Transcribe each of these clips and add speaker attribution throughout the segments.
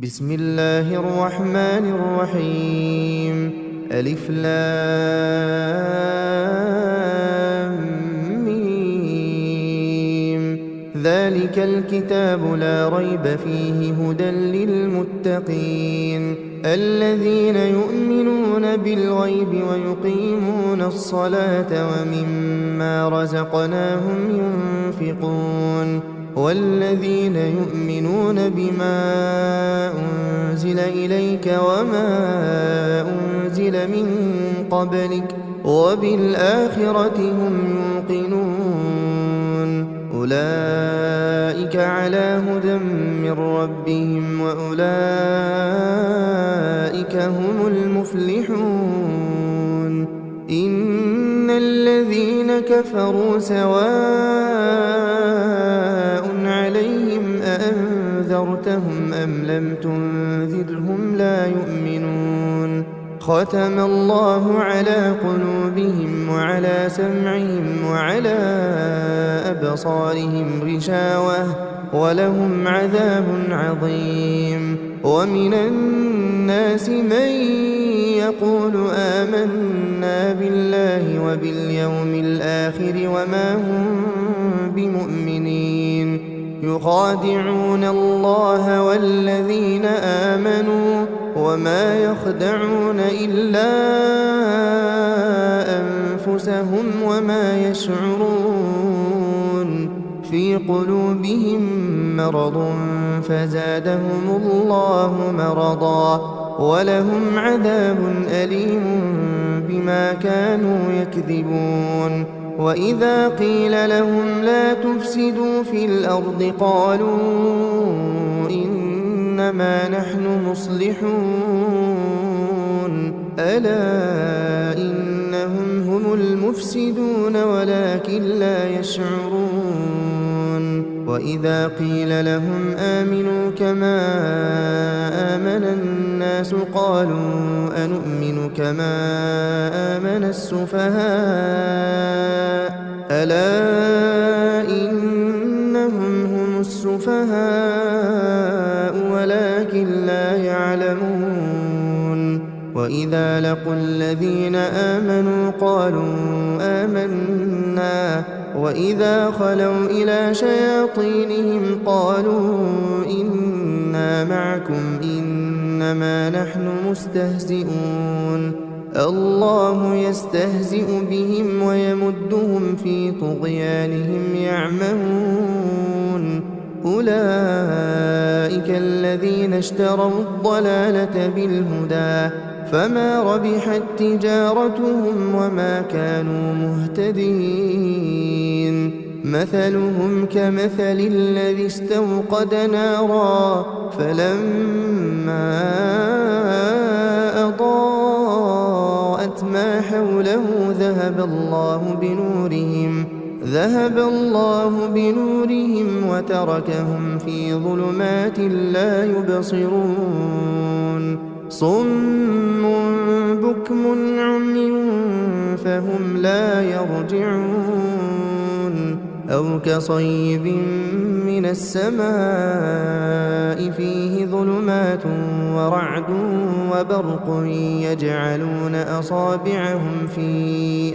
Speaker 1: بسم الله الرحمن الرحيم. ألف لام ميم. ذلك الكتاب لا ريب فيه هدى للمتقين الذين يؤمنون بالغيب ويقيمون الصلاة ومما رزقناهم ينفقون والذين يؤمنون بما أنزل إليك وما أنزل من قبلك وبالآخرة هم يوقنون أولئك على هدى من ربهم وأولئك هم المفلحون. إن الذين كفروا سواء عليهم أأنذرتهم أم لم تنذرهم لا يؤمنون. ختم الله على قلوبهم وعلى سمعهم وعلى أبصارهم غشاوة ولهم عذاب عظيم. ومن الناس من يقول آمنا بالله وباليوم الآخر وما هم بمؤمنين يخادعون الله والذين آمنوا وما يخدعون إلا أنفسهم وما يشعرون. في قلوبهم مرض فزادهم الله مرضا ولهم عذاب أليم بما كانوا يكذبون. وإذا قيل لهم لا تفسدوا في الأرض قالوا إنما نحن مصلحون ألا إنهم هم المفسدون ولكن لا يشعرون. وإذا قيل لهم آمنوا كما آمن الناس قالوا أنؤمن كما آمن السفهاء ألا إنهم هم السفهاء ولكن لا يعلمون. وإذا لقوا الذين آمنوا قالوا آمنا وإذا خلوا إلى شياطينهم قالوا إنا معكم إنما نحن مستهزئون. الله يستهزئ بهم ويمدهم في طغيانهم يعمهون. أولئك الذين اشتروا الضلالة بالهدى فما ربحت تجارتهم وما كانوا مهتدين. مثلهم كمثل الذي استوقد نارا فلما أضاءت ما حوله ذهب الله بنورهم وتركهم في ظلمات لا يبصرون. صم بكم عمي فهم لا يرجعون. أو كصيب من السماء فيه ظلمات ورعد وبرق يجعلون أصابعهم في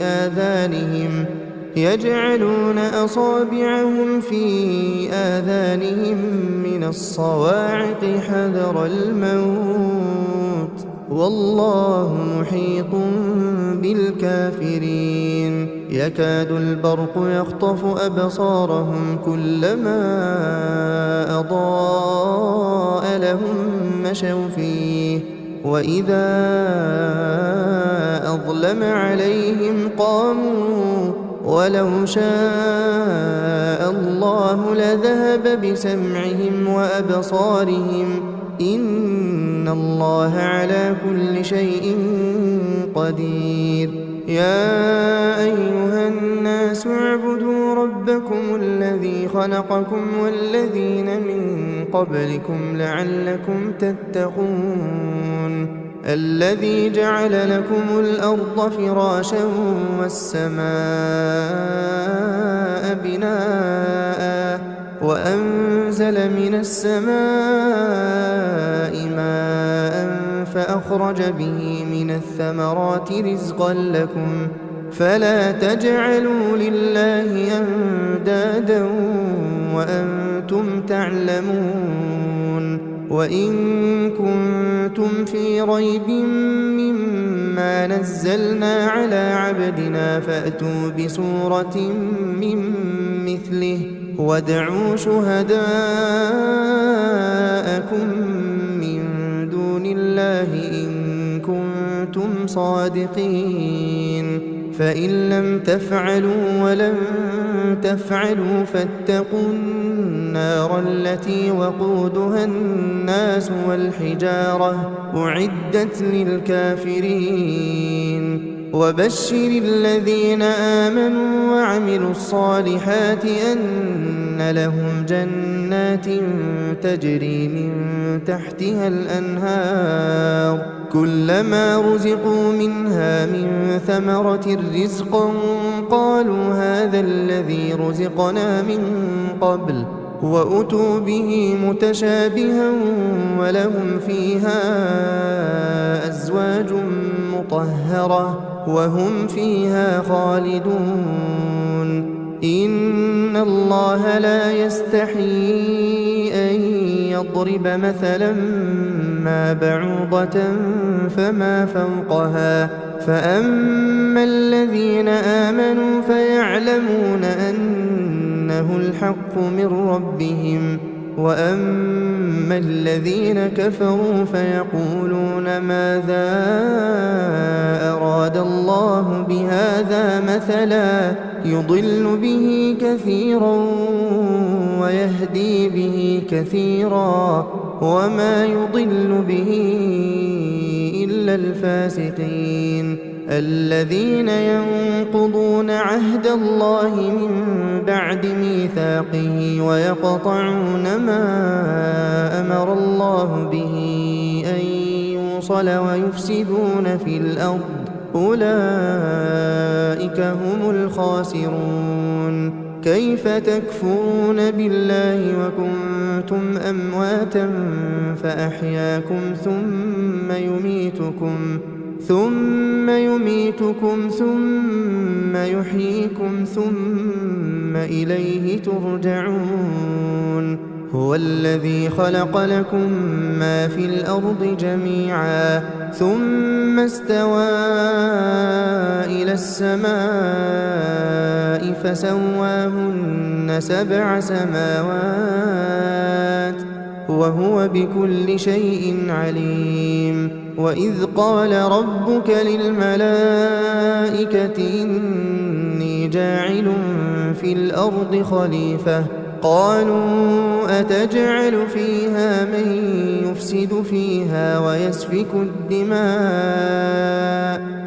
Speaker 1: آذانهم من الصواعق حذر الموت والله محيط بالكافرين. يكاد البرق يخطف أبصارهم كلما أضاء لهم مشوا فيه وإذا أظلم عليهم قاموا ولو شاء الله لذهب بسمعهم وأبصارهم إن الله على كل شيء قدير. يا أيها الناس اعبدوا ربكم الذي خلقكم والذين من قبلكم لعلكم تتقون. الذي جعل لكم الأرض فراشا والسماء بناء وأنزل من السماء فأخرج به من الثمرات رزقا لكم فلا تجعلوا لله أندادا وأنتم تعلمون وإن كنتم في ريب مما نزلنا على عبدنا فأتوا بسورة من مثله وادعوا شهداءكم من دون الله إن كنتم صادقين فإن لم تفعلوا ولن تفعلوا فاتقوا النار التي وقودها الناس والحجارة أعدت للكافرين وبشر الذين آمنوا وعملوا الصالحات أن لهم جنات تجري من تحتها الأنهار كلما رزقوا منها من ثمرة رزقا قالوا هذا الذي رزقنا من قبل وأتوا به متشابها ولهم فيها أزواج مطهرة وهم فيها خالدون إن الله لا يستحيي أن يضرب مثلا ما بعوضة فما فوقها فأما الذين آمنوا فيعلمون أنه الحق من ربهم وأما الذين كفروا فيقولون ماذا أراد الله بهذا مثلا يضل به كثيرا ويهدي به كثيرا وما يضل به إلا الفاسقين الذين ينقضون عهد الله من بعد ميثاقه ويقطعون ما أمر الله به أن يوصل ويفسدون في الأرض أولئك هم الخاسرون كيف تكفرون بالله وكنتم أمواتا فأحياكم ثم يميتكم ثم يحييكم ثم إليه ترجعون هو الذي خلق لكم ما في الأرض جميعا ثم استوى إلى السماء فسواهن 7 سماوات وهو بكل شيء عليم وإذ قال ربك للملائكة إني جاعل في الأرض خليفة قالوا أتجعل فيها من يفسد فيها ويسفك الدماء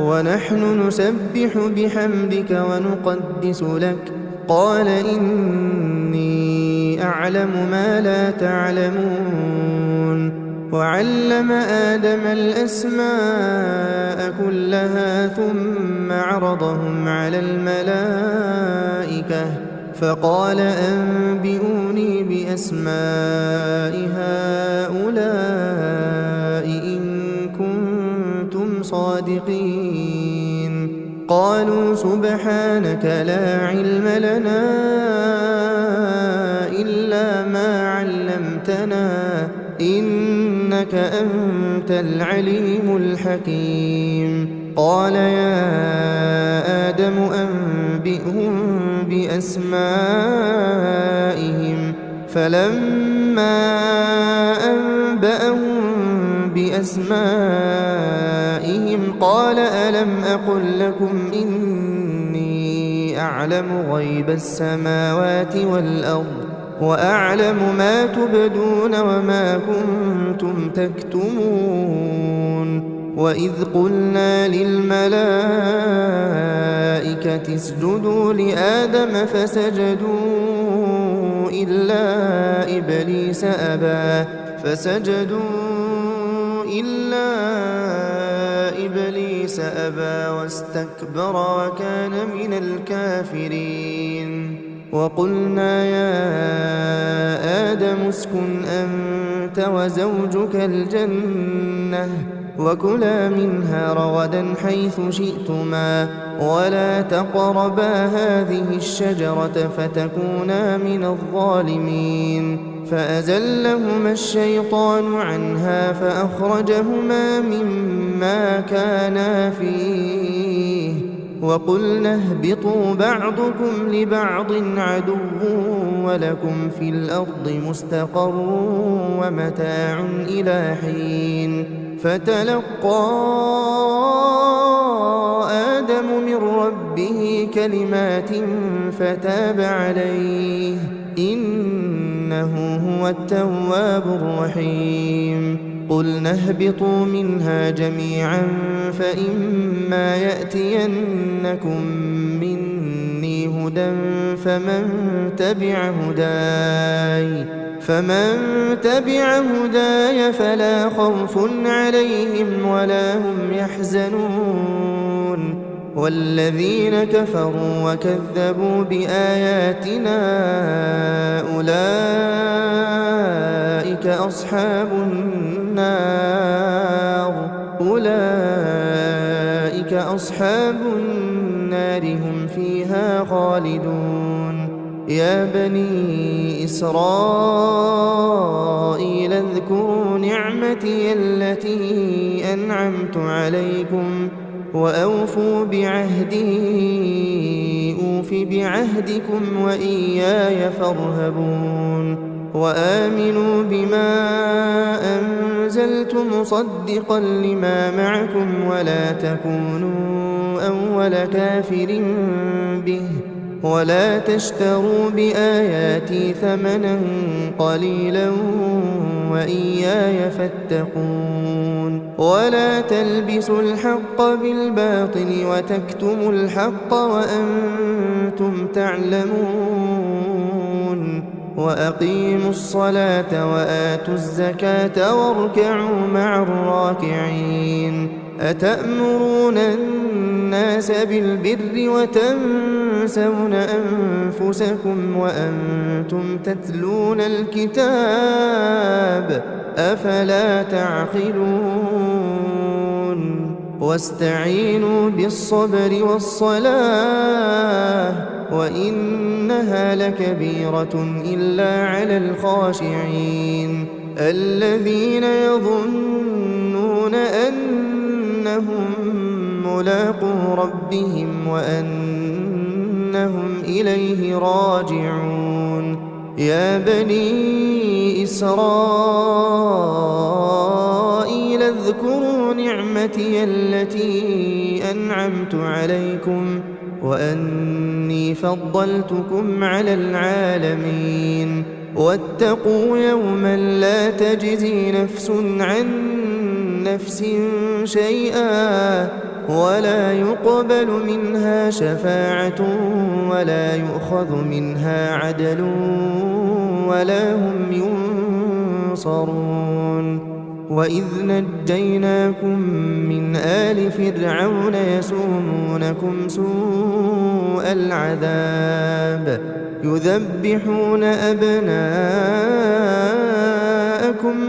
Speaker 1: ونحن نسبح بحمدك ونقدس لك قال إني أعلم ما لا تعلمون وعلم آدم الأسماء كلها ثم عرضهم على الملائكة فقال أنبئوني بأسماء هؤلاء إن كنتم صادقين قالوا سبحانك لا علم لنا إلا ما علمتنا إنك أنت العليم الحكيم قال يا آدم أنبئهم بأسمائهم فلما أنبأهم بأسمائهم قال ألم أقل لكم إني أعلم غيب السماوات والأرض وأعلم ما تبدون وما كنتم تكتمون وإذ قلنا للملائكة اسجدوا لآدم فسجدوا إلا إبليس أبى واستكبر وكان من الكافرين وقلنا يا آدم اسكن أنت أنت وزوجك الجنة وكلا منها رغدا حيث شئتما ولا تقربا هذه الشجرة فتكونا من الظالمين فأزلهما الشيطان عنها فأخرجهما مما كانا فيه وقلنا اهبطوا بعضكم لبعض عدو ولكم في الأرض مستقر ومتاع إلى حين فتلقى آدم من ربه كلمات فتاب عليه إنه هو التواب الرحيم قلنا اهبطوا منها جميعا فإما يأتينكم مني هدى فمن تبع هداي فلا خوف عليهم ولا هم يحزنون والذين كفروا وكذبوا بآياتنا أولئك أصحاب النار هم فيها خالدون يا بني إسرائيل اذكروا نعمتي التي أنعمت عليكم وأوفوا بعهدي أوف بعهدكم وإياي فارهبون وآمنوا بما أنزلت مصدقا لما معكم ولا تكونوا أول كافر به ولا تشتروا بآياتي ثمنا قليلا وإياي فاتقون ولا تلبسوا الحق بالباطل وتكتموا الحق وأنتم تعلمون وأقيموا الصلاة وآتوا الزكاة واركعوا مع الراكعين أتأمرون الناس بالبر وتنسون أنفسكم وأنتم تتلون الكتاب أفلا تعقلون واستعينوا بالصبر والصلاة وإنها لكبيرة إلا على الخاشعين الذين يظنون أنهم ملاقو ربهم وأنهم إليه راجعون يا بني إسرائيل اذكروا نعمتي التي أنعمت عليكم وأني فضلتكم على العالمين واتقوا يوما لا تجزي نفس عن نفس شيئا ولا يقبل منها شفاعة ولا يؤخذ منها عدل ولا هم ينصرون وإذ نجيناكم من آل فرعون يسومونكم سوء العذاب يذبحون أبناءكم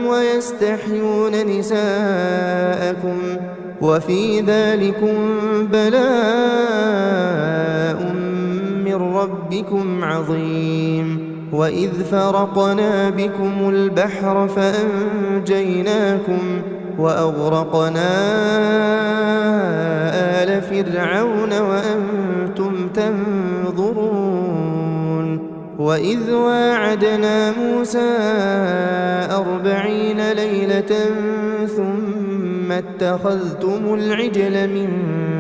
Speaker 1: ويستحيون نساءكم وفي ذلكم بلاء من ربكم عظيم وإذ فرقنا بكم البحر فأنجيناكم وأغرقنا آل فرعون وأنتم تنظرون وإذ واعدنا موسى 40 ليلة ثم اتخذتم العجل من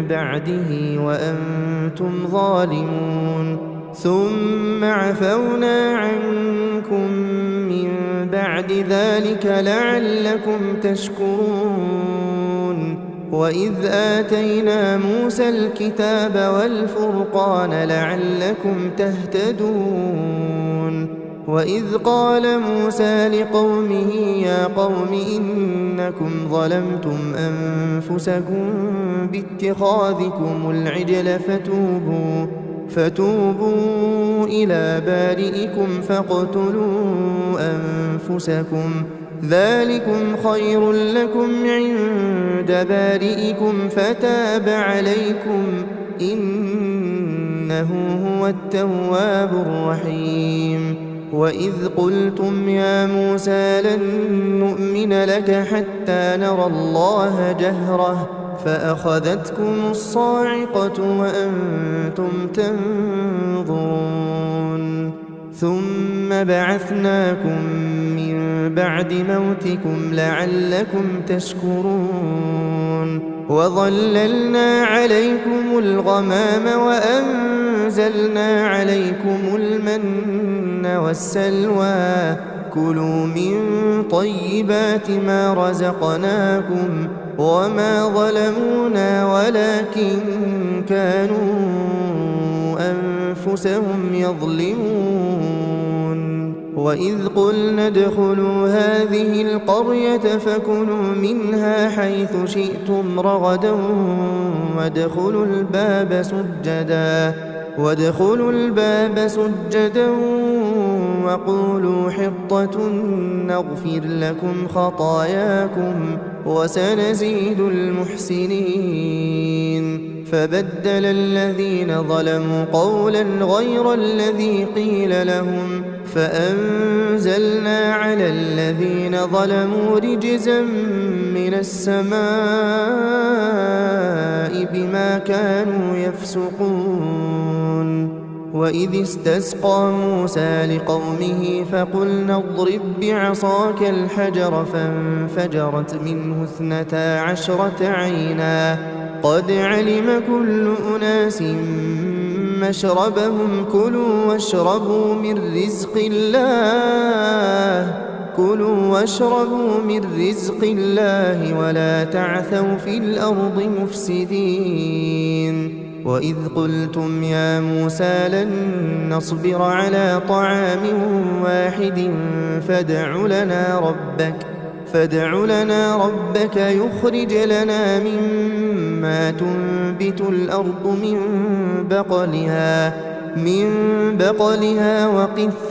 Speaker 1: بعده وأنتم ظالمون ثم عفونا عنكم من بعد ذلك لعلكم تشكرون وإذ آتينا موسى الكتاب والفرقان لعلكم تهتدون وإذ قال موسى لقومه يا قوم إنكم ظلمتم أنفسكم باتخاذكم العجل فتوبوا إلى بارئكم فاقتلوا أنفسكم ذلكم خير لكم عند بارئكم فتاب عليكم إنه هو التواب الرحيم وإذ قلتم يا موسى لن نؤمن لك حتى نرى الله جهرة فأخذتكم الصاعقة وأنتم تنظرون ثم بعثناكم من بعد موتكم لعلكم تشكرون وظللنا عليكم الغمام وأنزلنا عليكم المن والسلوى كلوا من طيبات ما رزقناكم وما ظلمونا ولكن كانوا أنفسهم يظلمون وإذ قلنا ادخلوا هذه القرية فكلوا منها حيث شئتم رغدا وادخلوا الباب سجدا وقولوا حطة نغفر لكم خطاياكم وسنزيد المحسنين فبدل الذين ظلموا قولا غير الذي قيل لهم فأنزلنا على الذين ظلموا رجزا من السماء بما كانوا يفسقون وإذ استسقى موسى لقومه فقلنا اضرب بعصاك الحجر فانفجرت منه 12 عينا قد علم كل أناس مشربهم كلوا واشربوا من رزق الله ولا تعثوا في الأرض مفسدين وإذ قلتم يا موسى لن نصبر على طعام واحد فادع لنا ربك يخرج لنا مما تنبت الأرض من بقلها وقثائها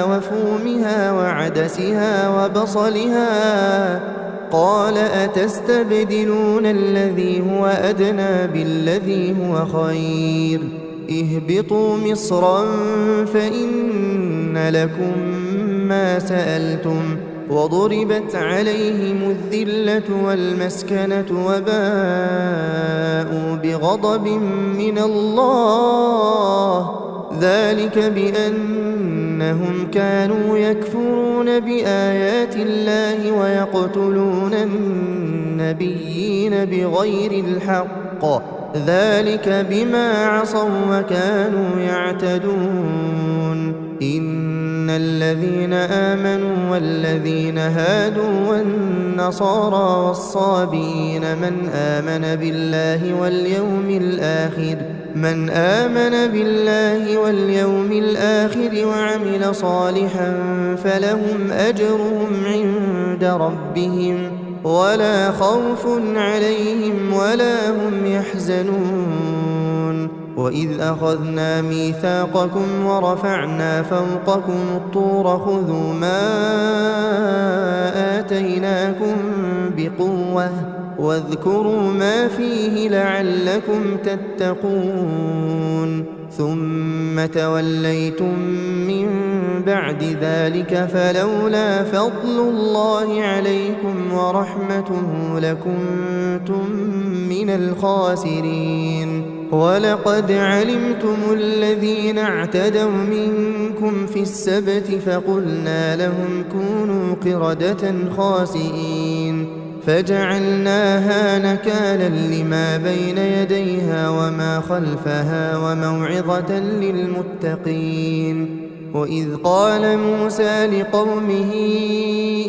Speaker 1: وفومها وعدسها وبصلها قال أتستبدلون الذي هو أدنى بالذي هو خير اهبطوا مصرا فإن لكم ما سألتم وضربت عليهم الذلة والمسكنة وباءوا بغضب من الله ذلك بأنهم كانوا يكفرون بآيات الله ويقتلون النبيين بغير الحق ذلك بما عصوا وكانوا يعتدون إن الذين آمنوا والذين هادوا والنصارى والصابئين من آمن بالله واليوم الآخر وعمل صالحا فلهم أجرهم عند ربهم ولا خوف عليهم ولا هم يحزنون وإذ أخذنا ميثاقكم ورفعنا فوقكم الطور خذوا ما آتيناكم بقوة واذكروا ما فيه لعلكم تتقون ثم توليتم من بعد ذلك فلولا فضل الله عليكم ورحمته لكنتم من الخاسرين ولقد علمتم الذين اعتدوا منكم في السبت فقلنا لهم كونوا قردة خاسئين فجعلناها نكالا لما بين يديها وما خلفها وموعظة للمتقين وإذ قال موسى لقومه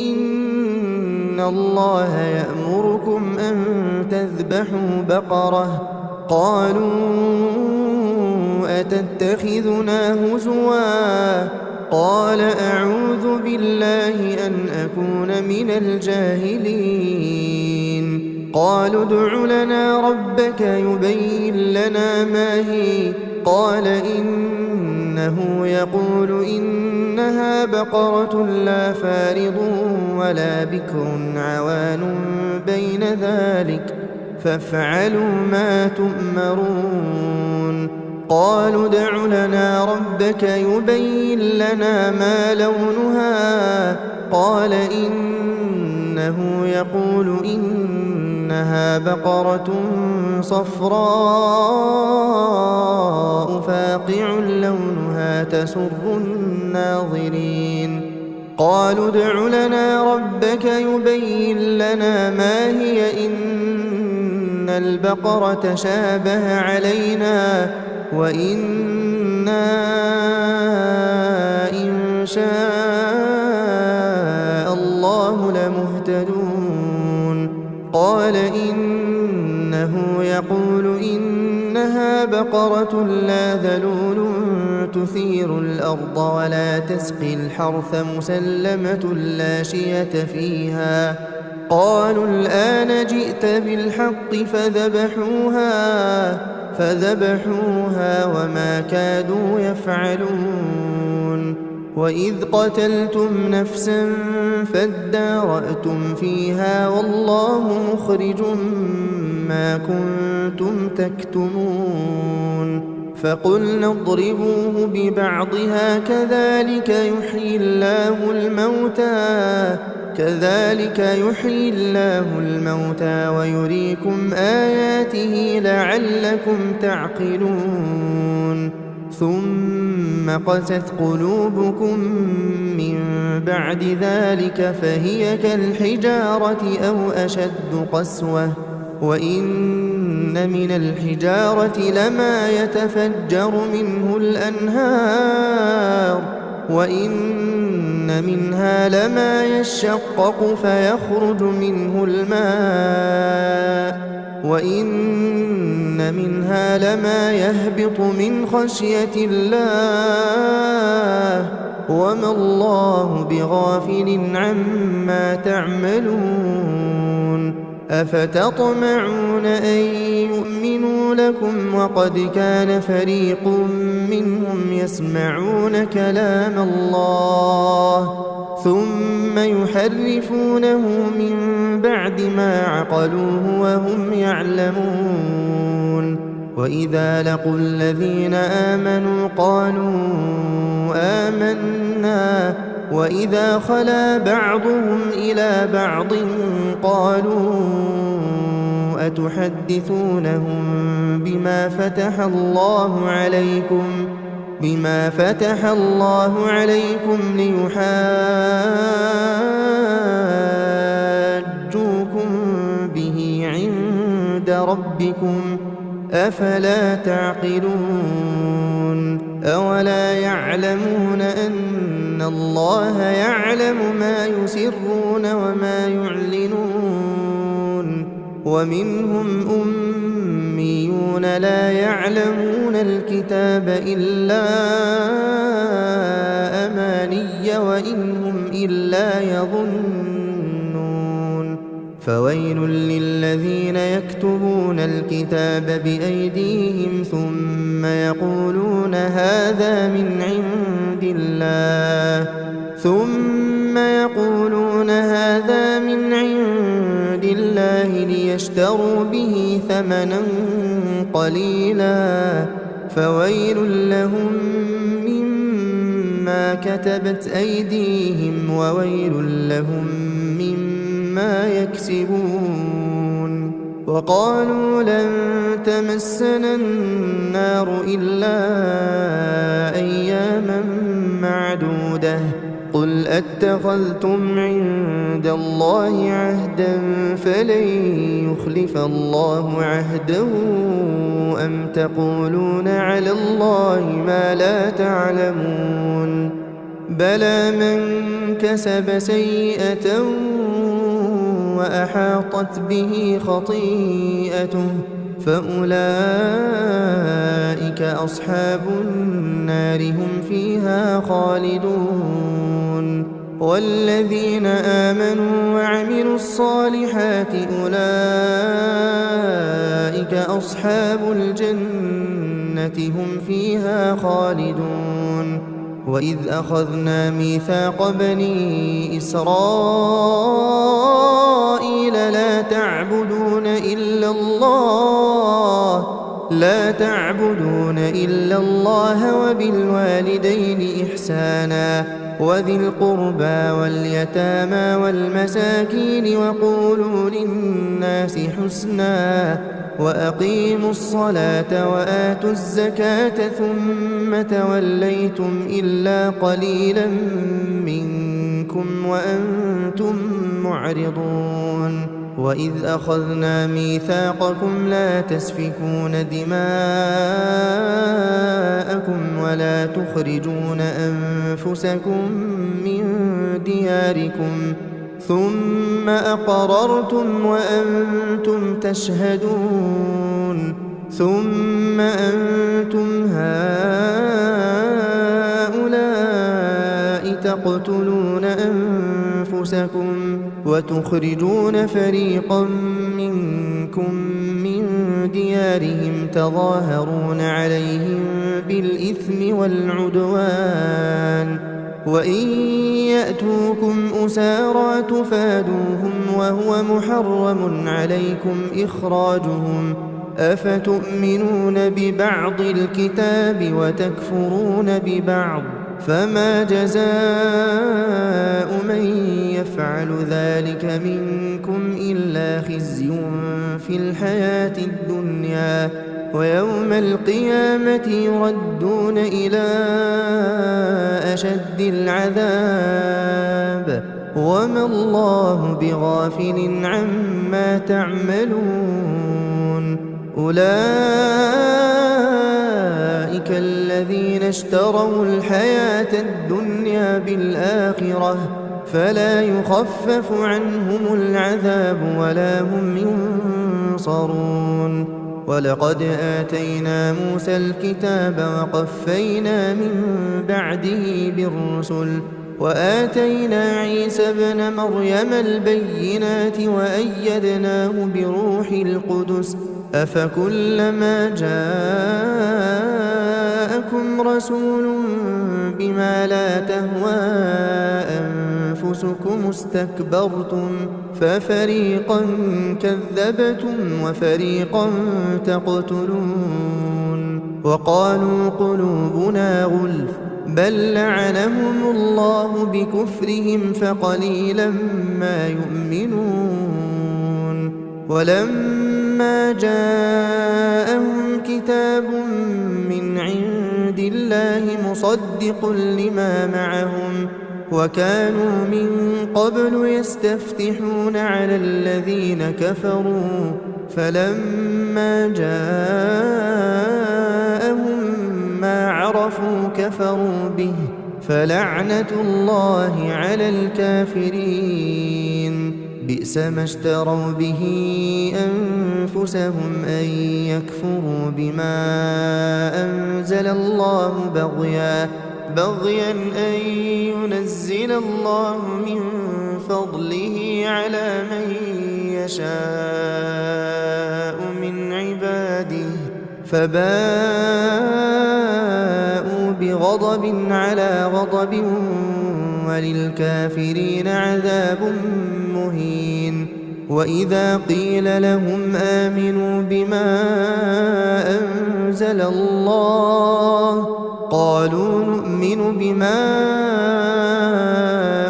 Speaker 1: إن الله يأمركم أن تذبحوا بقرة قالوا أتتخذنا هزوا قال أعوذ بالله أن أكون من الجاهلين قالوا ادع لنا ربك يبين لنا ما هي قال إن إنه يقول إنها بقرة لا فارض ولا بكر عوان بين ذلك فافعلوا ما تؤمرون. قالوا ادع لنا ربك يبين لنا ما لونها قال إنه يقول إنها بقرة صفراء فاقع لونها تسر الناظرين. قالوا ادع لنا ربك يبين لنا ما هي إن البقرة شابه علينا وإنا إن شاء الله لمهتدون. قال إنه يقول إنها بقرة لا ذلول تثير الأرض ولا تسقي الحرث مسلمة لا شية فيها. قالوا الآن جئت بالحق فذبحوها وما كادوا يفعلون. وإذ قتلتم نفسا فادارأتم فيها والله مخرج ما كنتم تكتمون. فقلنا اضربوه ببعضها كذلك يحيي الله الموتى ويريكم آياته لعلكم تعقلون. ثم قست قلوبكم من بعد ذلك فهي كالحجارة أو أشد قسوة وإن من الحجارة لما يتفجر منه الأنهار وإن منها لما يشقق فيخرج منه الماء وإن منها لما يهبط من خشية الله وما الله بغافل عما تعملون. أفتطمعون أن يؤمنوا لكم وقد كان فريق منهم يسمعون كلام الله ثم يحرفونه من بعد ما عقلوه وهم يعلمون. وإذا لقوا الذين آمنوا قالوا آمنا وإذا خلا بعضهم إلى بعض قالوا أتحدثونهم بما فتح الله عليكم ليحاجوكم به عند ربكم أفلا تعقلون. أولا يعلمون أن الله يعلم ما يسرون وما يعلنون. ومنهم أميون لا يعلمون الكتاب إلا أماني وإن هم إلا يظنون. فويل للذين يكتبون الكتاب بأيديهم ثم يقولون هذا من عند الله ليشتروا به ثمنا قليلا فويل لهم مما كتبت أيديهم وويل لهم مما يكسبون. وقالوا لن تمسنا النار إلا أياما معدودة قل أتخذتم عند الله عهدا فلن يخلف الله عهده أم تقولون على الله ما لا تعلمون. بلى من كسب سيئة وأحاطت به خطيئته فأولئك أصحاب النار هم فيها خالدون. والذين آمنوا وعملوا الصالحات أولئك أصحاب الجنة هم فيها خالدون. وإذ أخذنا ميثاق بني إسرائيل لا تعبدون إلا الله وبالوالدين إحسانا وذي القربى واليتامى والمساكين وقولوا للناس حسنا وأقيموا الصلاة وآتوا الزكاة ثم توليتم إلا قليلا منكم وأنتم معرضون وإذ أخذنا ميثاقكم لا تسفكون دماءكم ولا تخرجون أنفسكم من دياركم ثم أقررتم وأنتم تشهدون ثم أنتم هؤلاء تقتلون أنفسكم وتخرجون فريقا منكم من ديارهم تظاهرون عليهم بالإثم والعدوان وإن يأتوكم أسارى تفادوهم وهو محرم عليكم إخراجهم أفتؤمنون ببعض الكتاب وتكفرون ببعض فما جزاء من يفعل ذلك منكم إلا خزي في الحياة الدنيا ويوم القيامة يردون إلى أشد العذاب وما الله بغافل عما تعملون أولئك الذين اشتروا الحياة الدنيا بالآخرة فلا يخفف عنهم العذاب ولا هم ينصرون ولقد آتينا موسى الكتاب وقفينا من بعده بالرسل وآتينا عيسى ابن مريم البينات وأيدناه بروح القدس أفكلما جاءكم رسول بما لا تهوى أنفسكم استكبرتم ففريقا كذبتم وفريقا تقتلون وقالوا قلوبنا غلف بل لعنهم الله بكفرهم فقليلا ما يؤمنون ولما جاءهم كتاب من عند الله مصدق لما معهم وكانوا من قبل يستفتحون على الذين كفروا فلما جاءهم ما عرفوا كفروا به فلعنة الله على الكافرين بئس ما اشتروا به أنفسهم أن يكفروا بما أنزل الله بغيا أن ينزل الله من فضله على من يشاء من عباده فباءوا بغضب على غضب وللكافرين عذاب مهين وإذا قيل لهم آمنوا بما أنزل الله قالوا نؤمن بما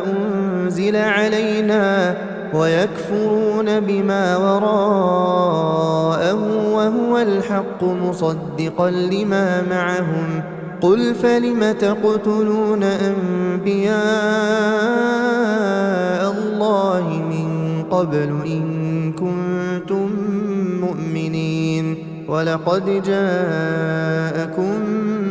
Speaker 1: أنزل علينا ويكفرون بما وراءه وهو الحق مصدقا لما معهم قل فلم تقتلون أنبياء الله من قبل إن كنتم مؤمنين ولقد جاءكم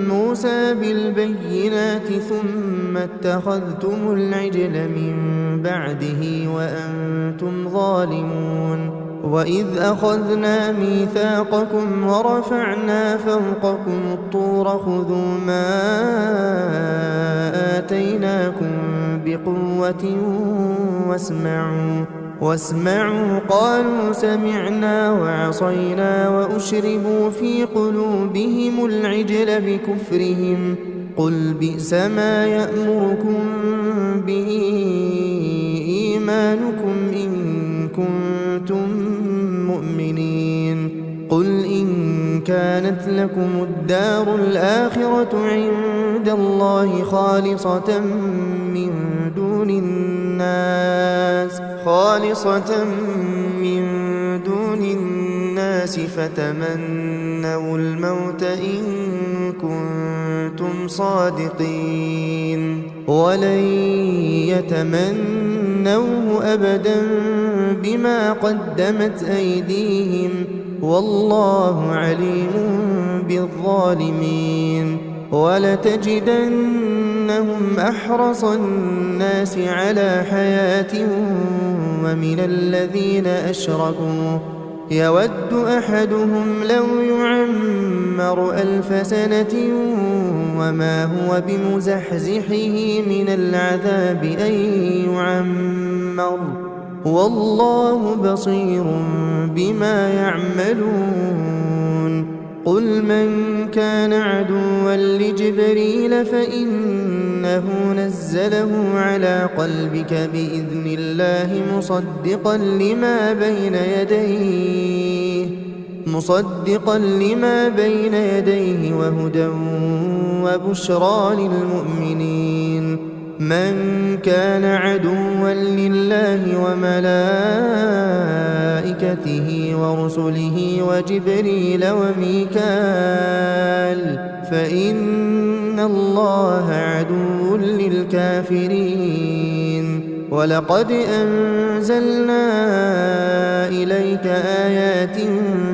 Speaker 1: موسى بالبينات ثم اتخذتم العجل من بعده وأنتم ظالمون وإذ أخذنا ميثاقكم ورفعنا فوقكم الطور خذوا ما آتيناكم بقوة واسمعوا قالوا سمعنا وعصينا وأشربوا في قلوبهم العجل بكفرهم قل بئس ما يأمركم به إيمانكم إن كنتم مؤمنين قل إن كانت لكم الدار الآخرة عند الله خالصة من دون الناس فتمنوا الموت إن كنتم صادقين ولن يتمنوه أبدا بما قدمت أيديهم والله عليم بالظالمين ولتجدنهم أحرص الناس على حياة ومن الذين أشركوا يود أحدهم لو يعمر 1000 سنة وما هو بمزحزحه من العذاب أن يعمر والله بصير بما يعملون قل من كان عدوا لجبريل فإنه نزله على قلبك بإذن الله مصدقا لما بين يديه وهدى وبشرى للمؤمنين من كان عدوا لله وملائكته ورسله وجبريل وميكال فإن الله عدو للكافرين ولقد أنزلنا إليك آيات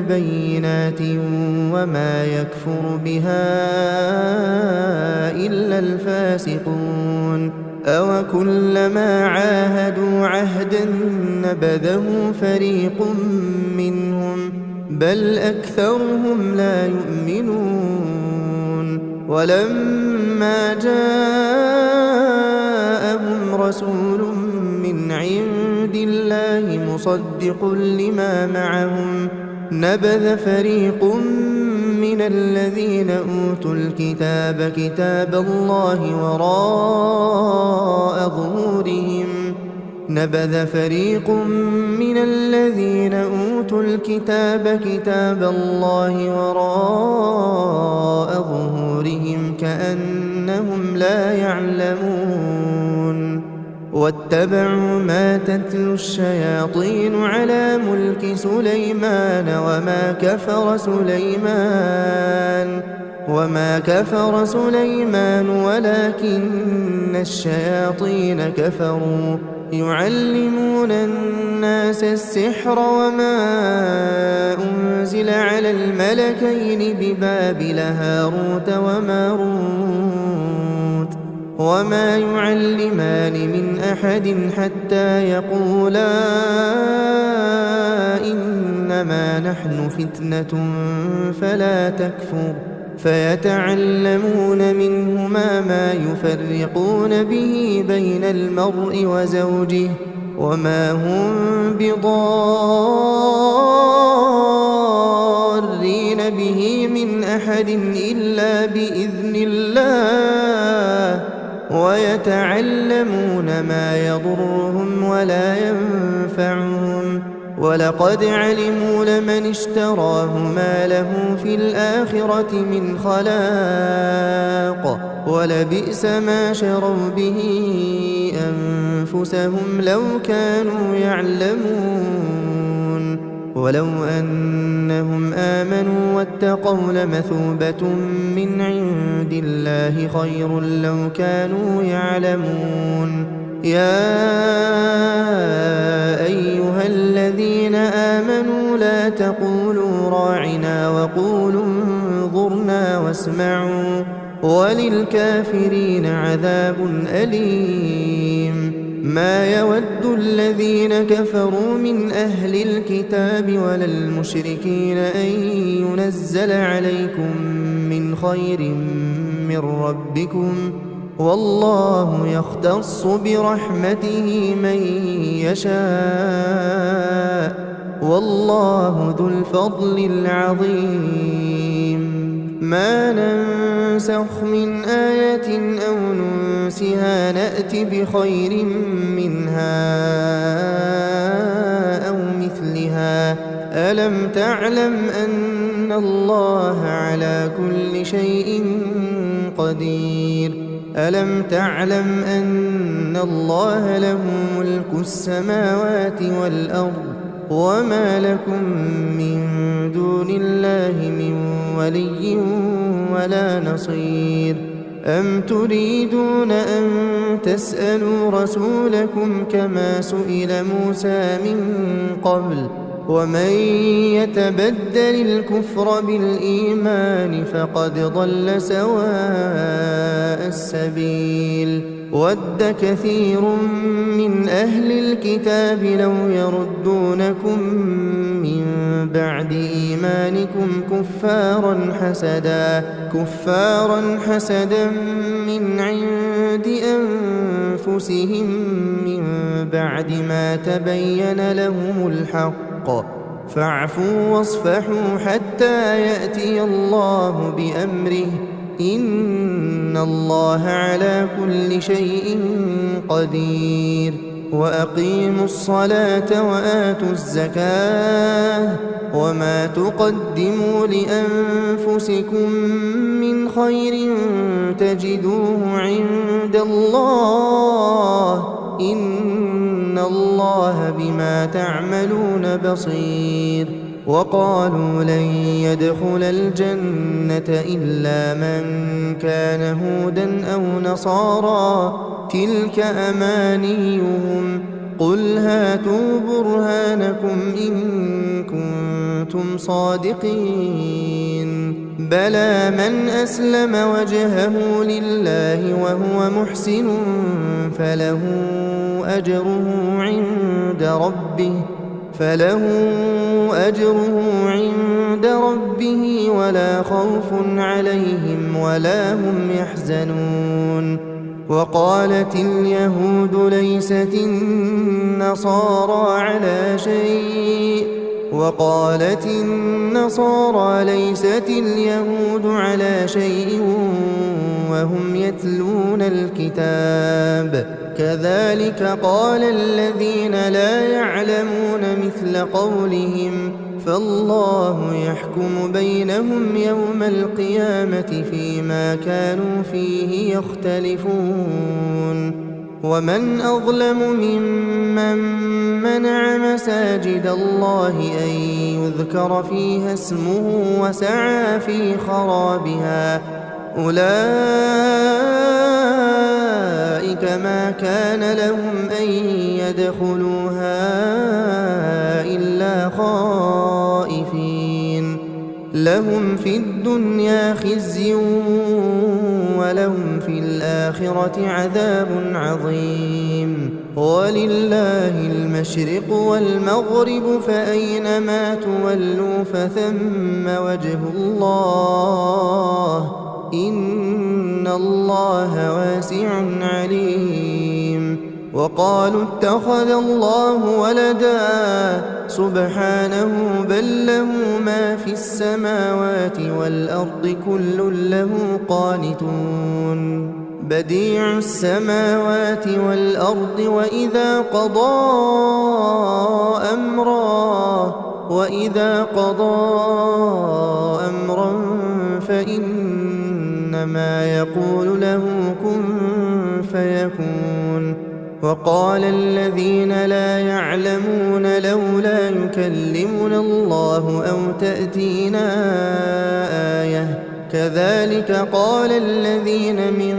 Speaker 1: بينات وما يكفر بها إلا الفاسقون أوكلما عاهدوا عهدا نبذه فريق منهم بل أكثرهم لا يؤمنون ولما جاءهم رسول من عند الله مصدق لما معهم نبذ فريق من الذين أوتوا الكتاب كتاب الله وراء ظهورهم كأنهم لا يعلمون واتبعوا ما تتلو الشياطين على ملك سليمان وما كفر سليمان ولكن الشياطين كفروا يعلمون الناس السحر وما أنزل على الملكين ببابل هاروت وماروت وما يعلمان من أحد حتى يقولا إنما نحن فتنة فلا تكفر فيتعلمون منهما ما يفرقون به بين المرء وزوجه وما هم بضارين به من أحد إلا بإذن الله ويتعلمون ما يضرهم ولا ينفعهم ولقد علموا لمن اشتراه ما له في الآخرة من خلاق ولبئس ما شروا به أنفسهم لو كانوا يعلمون ولو أنهم آمنوا واتقوا لمثوبة من عند الله خير لو كانوا يعلمون يا أيها الذين آمنوا لا تقولوا راعنا وقولوا انظرنا واسمعوا وللكافرين عذاب أليم ما يود الذين كفروا من أهل الكتاب ولا المشركين أن ينزل عليكم من خير من ربكم والله يختص برحمته من يشاء والله ذو الفضل العظيم ما ننسخ من آية أو ننسها نأت بخير منها أو مثلها ألم تعلم أن الله على كل شيء قدير ألم تعلم أن الله له ملك السماوات والأرض وما لكم من دون الله من ولي ولا نصير أم تريدون أن تسألوا رسولكم كما سئل موسى من قبل ومن يتبدل الكفر بالإيمان فقد ضل سواء السبيل ود كثير من أهل الكتاب لو يردونكم من بعد إيمانكم كفارا حسدا من عند أنفسهم من بعد ما تبين لهم الحق فاعفوا واصفحوا حتى يأتي الله بأمره إن الله على كل شيء قدير وأقيموا الصلاة وآتوا الزكاة وما تقدموا لأنفسكم من خير تجدوه عند الله إن الله بما تعملون بصير وقالوا لن يدخل الجنة إلا من كان هودا أو نصارى تلك أمانيهم قل هاتوا برهانكم إن كنتم صادقين بلى من أسلم وجهه لله وهو محسن فله أجره عند ربه ولا خوف عليهم ولا هم يحزنون وقالت اليهود ليست النصارى على شيء وقالت النصارى ليست اليهود على شيء وهم يتلون الكتاب كذلك قال الذين لا يعلمون مثل قولهم فالله يحكم بينهم يوم القيامة فيما كانوا فيه يختلفون ومن أظلم ممن منع مساجد الله أن يذكر فيها اسمه وسعى في خرابها أولئك ما كان لهم أن يدخلوها إلا خائفين لهم في الدنيا خزي ولهم في الآخرة عذاب عظيم ولله المشرق والمغرب فأينما تولوا فثم وجه الله إن الله واسع عليم وقالوا اتخذ الله ولدا سبحانه بل له ما في السماوات والأرض كل له قانتون بديع السماوات والأرض وإذا قضى أمرا فإنما يقول له كن فيكون وقال الذين لا يعلمون لولا يكلمنا الله أو تأتينا آية كذلك قال الذين من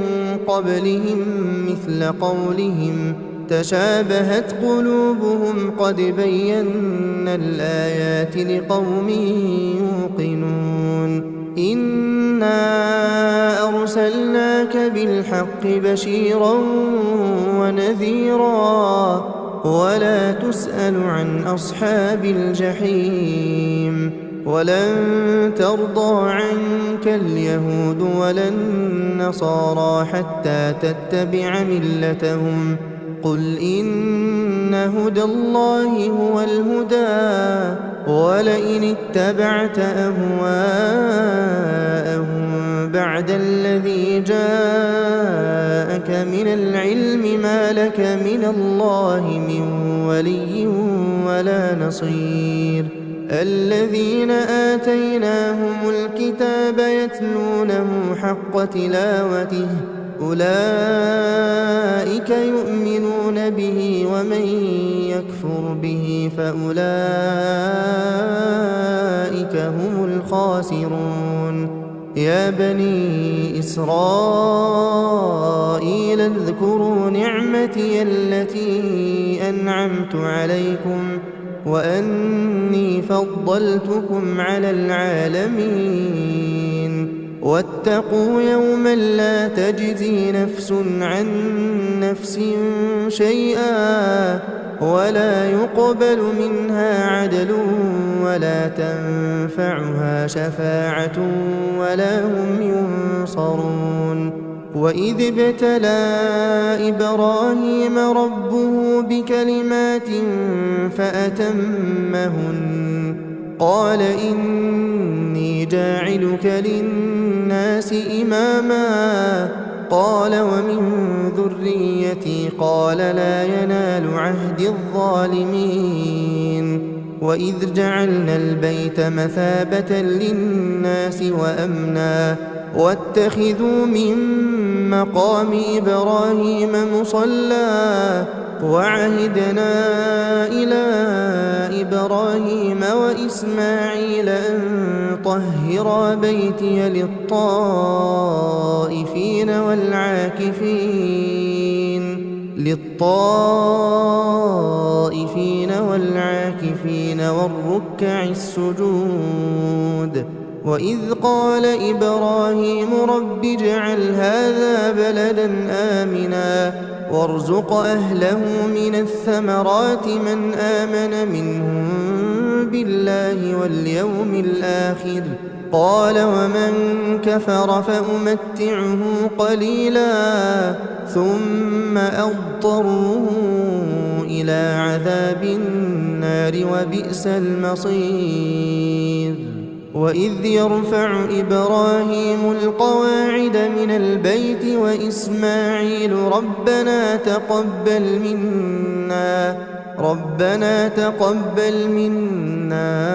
Speaker 1: قبلهم مثل قولهم تشابهت قلوبهم قد بينا الآيات لقوم يوقنون إنا أرسلناك بالحق بشيرا ونذيرا ولا تسأل عن أصحاب الجحيم ولن ترضى عنك اليهود ولا النصارى حتى تتبع ملتهم قل إن هدى الله هو الهدى ولئن اتبعت أهواءهم بعد الذي جاءك من العلم ما لك من الله من ولي ولا نصير الذين آتيناهم الكتاب يتلونه حق تلاوته أولئك يؤمنون به ومن يكفر به فأولئك هم الخاسرون يا بني إسرائيل اذكروا نعمتي التي أنعمت عليكم وأني فضلتكم على العالمين واتقوا يوما لا تجزي نفس عن نفس شيئا ولا يقبل منها عدل ولا تنفعها شفاعة ولا هم ينصرون وإذ ابتلى إبراهيم ربه بكلمات فأتمهن قال إني جاعلك للناس إماما قال ومن ذريتي قال لا ينال عهد الظالمين وإذ جعلنا البيت مثابة للناس وأمنا واتخذوا من مقام إبراهيم مصلى وعهدنا إلى إبراهيم وإسماعيل أن طهرا بيتي للطائفين والعاكفين والركع السجود وإذ قال إبراهيم رب اجعل هذا بلدا آمنا وارزق أهله من الثمرات من آمن منهم بالله واليوم الآخر قال ومن كفر فأمتعه قليلا ثم أضطره إلى عذاب النار وبئس المصير وإذ يرفع إبراهيم القواعد من البيت وإسماعيل ربنا تقبل منا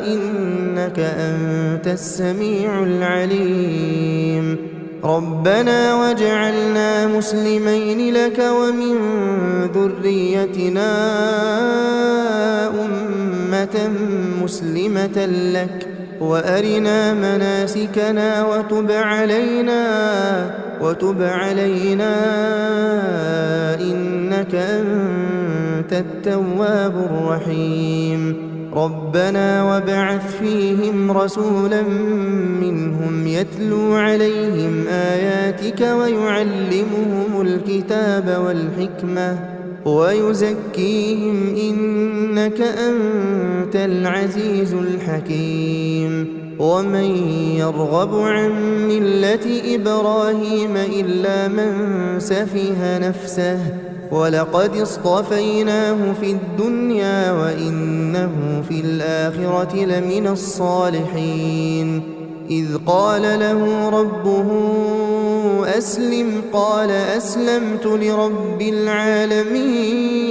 Speaker 1: إنك أنت السميع العليم ربنا واجعلنا مسلمين لك ومن ذريتنا أمة مسلمة لك وأرنا مناسكنا وتب علينا إنك أنت التواب الرحيم ربنا وابعث فيهم رسولا منهم يتلو عليهم آياتك ويعلمهم الكتاب والحكمة ويزكيهم إنك أنت العزيز الحكيم ومن يرغب عن ملة إبراهيم إلا من سفه نفسه ولقد اصطفيناه في الدنيا وإنه في الآخرة لمن الصالحين إذ قال له ربه أسلم قال أسلمت لرب العالمين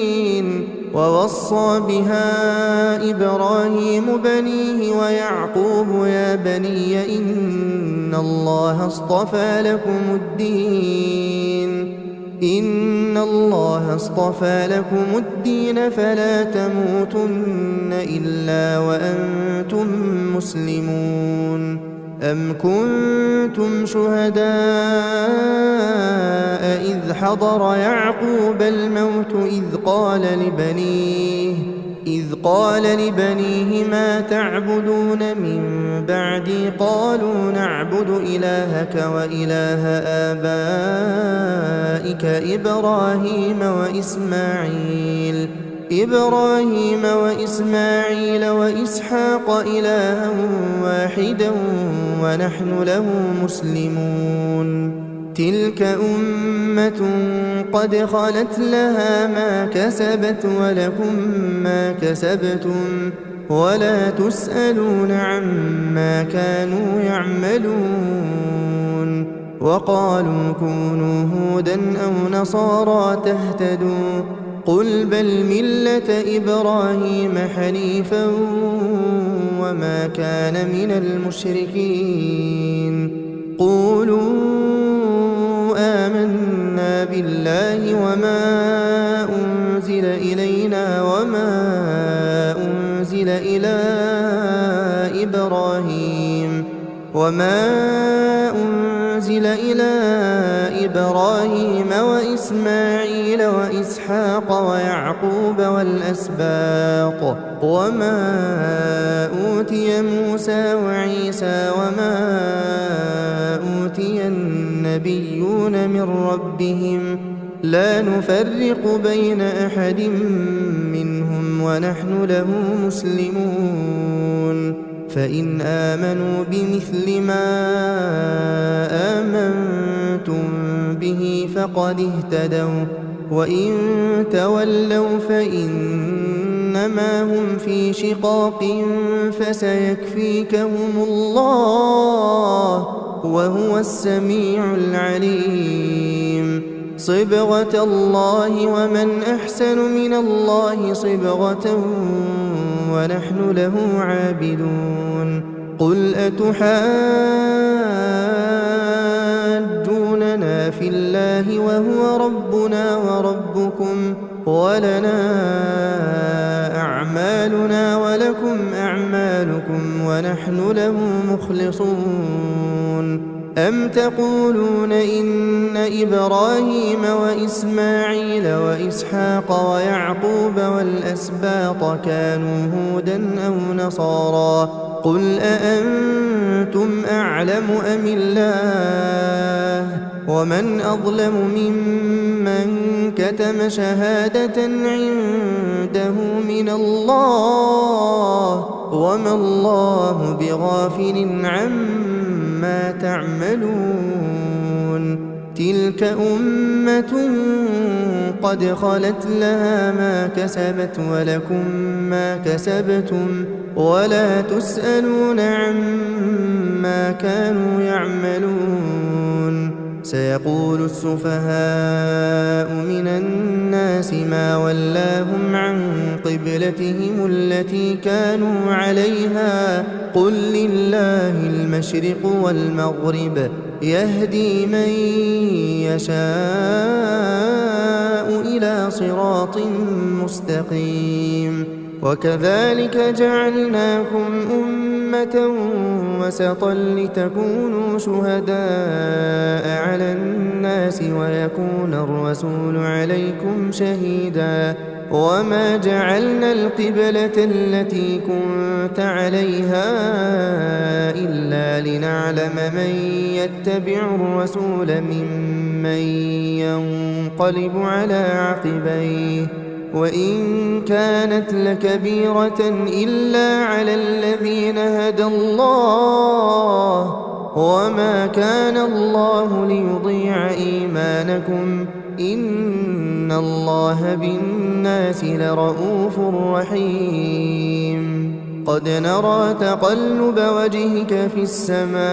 Speaker 1: ووصى بها إبراهيم بنيه ويعقوب يا بني إن الله اصطفى لكم الدين فلا تموتن إلا وأنتم مسلمون أم كنتم شهداء إذ حضر يعقوب الموت إذ قال لبنيه ما تعبدون من بعدي قالوا نعبد إلهك وإله آبائك إبراهيم وإسماعيل وإسحاق إلها واحدا ونحن له مسلمون تلك أمة قد خلت لها ما كسبت ولكم ما كسبتم ولا تسألون عما كانوا يعملون وقالوا كونوا هودا أو نصارى تهتدوا قل بل ملة إبراهيم حنيفا وما كان من المشركين قولوا آمنا بالله وما أنزل إلينا وما أنزل إلى إبراهيم وإسماعيل وإسحاق ويعقوب والأسباط وما أوتي موسى وعيسى وما أوتي النبيون من ربهم لا نفرق بين أحد منهم ونحن له مسلمون فإن آمنوا بمثل ما آمنتم به فقد اهتدوا وإن تولوا فإنما هم في شقاق فسيكفيكهم الله وهو السميع العليم صبغة الله ومن أحسن من الله صبغة ونحن له عابدون قل أتحاجوننا في الله وهو ربنا وربكم ولنا أعمالنا ولكم أعمالكم ونحن له مخلصون أم تقولون إن إبراهيم وإسماعيل وإسحاق ويعقوب والأسباط كانوا هودا أو نصارى قل أأنتم أعلم أم الله ومن أظلم ممن كتم شهادة عنده من الله وما الله بغافل عما تعملون تلك أمة قد خلت لها ما كسبت ولكم ما كسبتم ولا تسألون عما كانوا يعملون سيقول السفهاء من الناس ما ولاهم عن قبلتهم التي كانوا عليها قل لله المشرق والمغرب يهدي من يشاء إلى صراط مستقيم وكذلك جعلناكم أمة وسطا لتكونوا شهداء على الناس ويكون الرسول عليكم شهيدا وما جعلنا القبلة التي كنت عليها إلا لنعلم من يتبع الرسول ممن ينقلب على عقبيه وإن كانت لكبيرة إلا على الذين هدى الله وما كان الله ليضيع إيمانكم إن الله بالناس لرؤوف رحيم قد نرى تقلب وجهك في السماء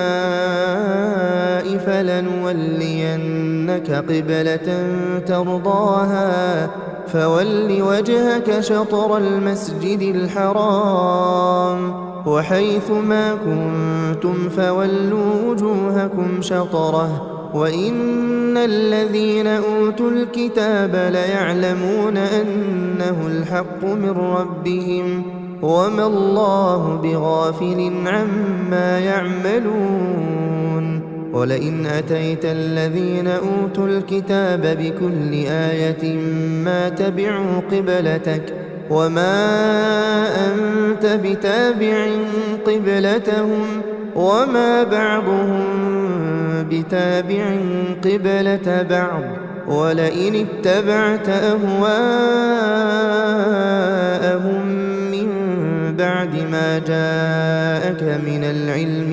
Speaker 1: فلنولينك قبلة ترضاها فول وجهك شطر المسجد الحرام وحيث ما كنتم فولوا وجوهكم شطره وإن الذين أوتوا الكتاب ليعلمون أنه الحق من ربهم وما الله بغافل عما يعملون ولئن أتيت الذين أوتوا الكتاب بكل آية ما تبعوا قبلتك وما أنت بتابع قبلتهم وما بعضهم بتابع قبلة بعض ولئن اتبعت أهواءهم من بعد ما جاءك من العلم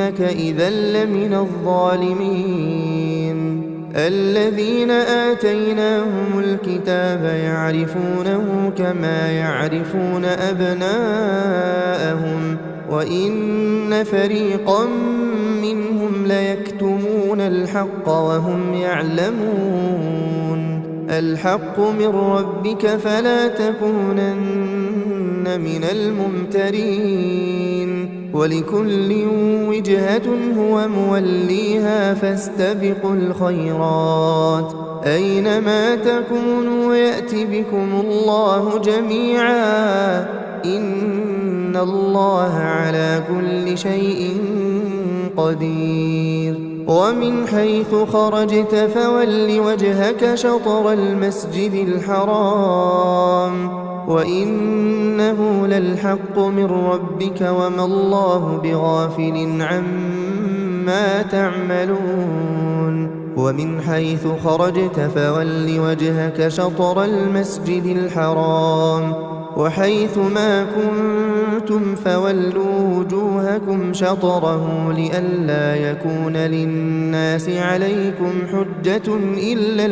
Speaker 1: إنك إذا لمن الظالمين. الذين آتيناهم الكتاب يعرفونه كما يعرفون أبناءهم وإن فريقا منهم ليكتمون الحق وهم يعلمون. الحق من ربك فلا تكونن من الممترين. ولكل وجهة هو موليها فاستبقوا الخيرات أينما تكونوا يأت بكم الله جميعا إن الله على كل شيء قدير. ومن حيث خرجت فول وجهك شطر المسجد الحرام وإنه للحق من ربك وما الله بغافل عما تعملون. ومن حيث خرجت فول وجهك شطر المسجد الحرام وحيث ما كنتم فولوا وجوهكم شطره لئلا يكون للناس عليكم حجة إلا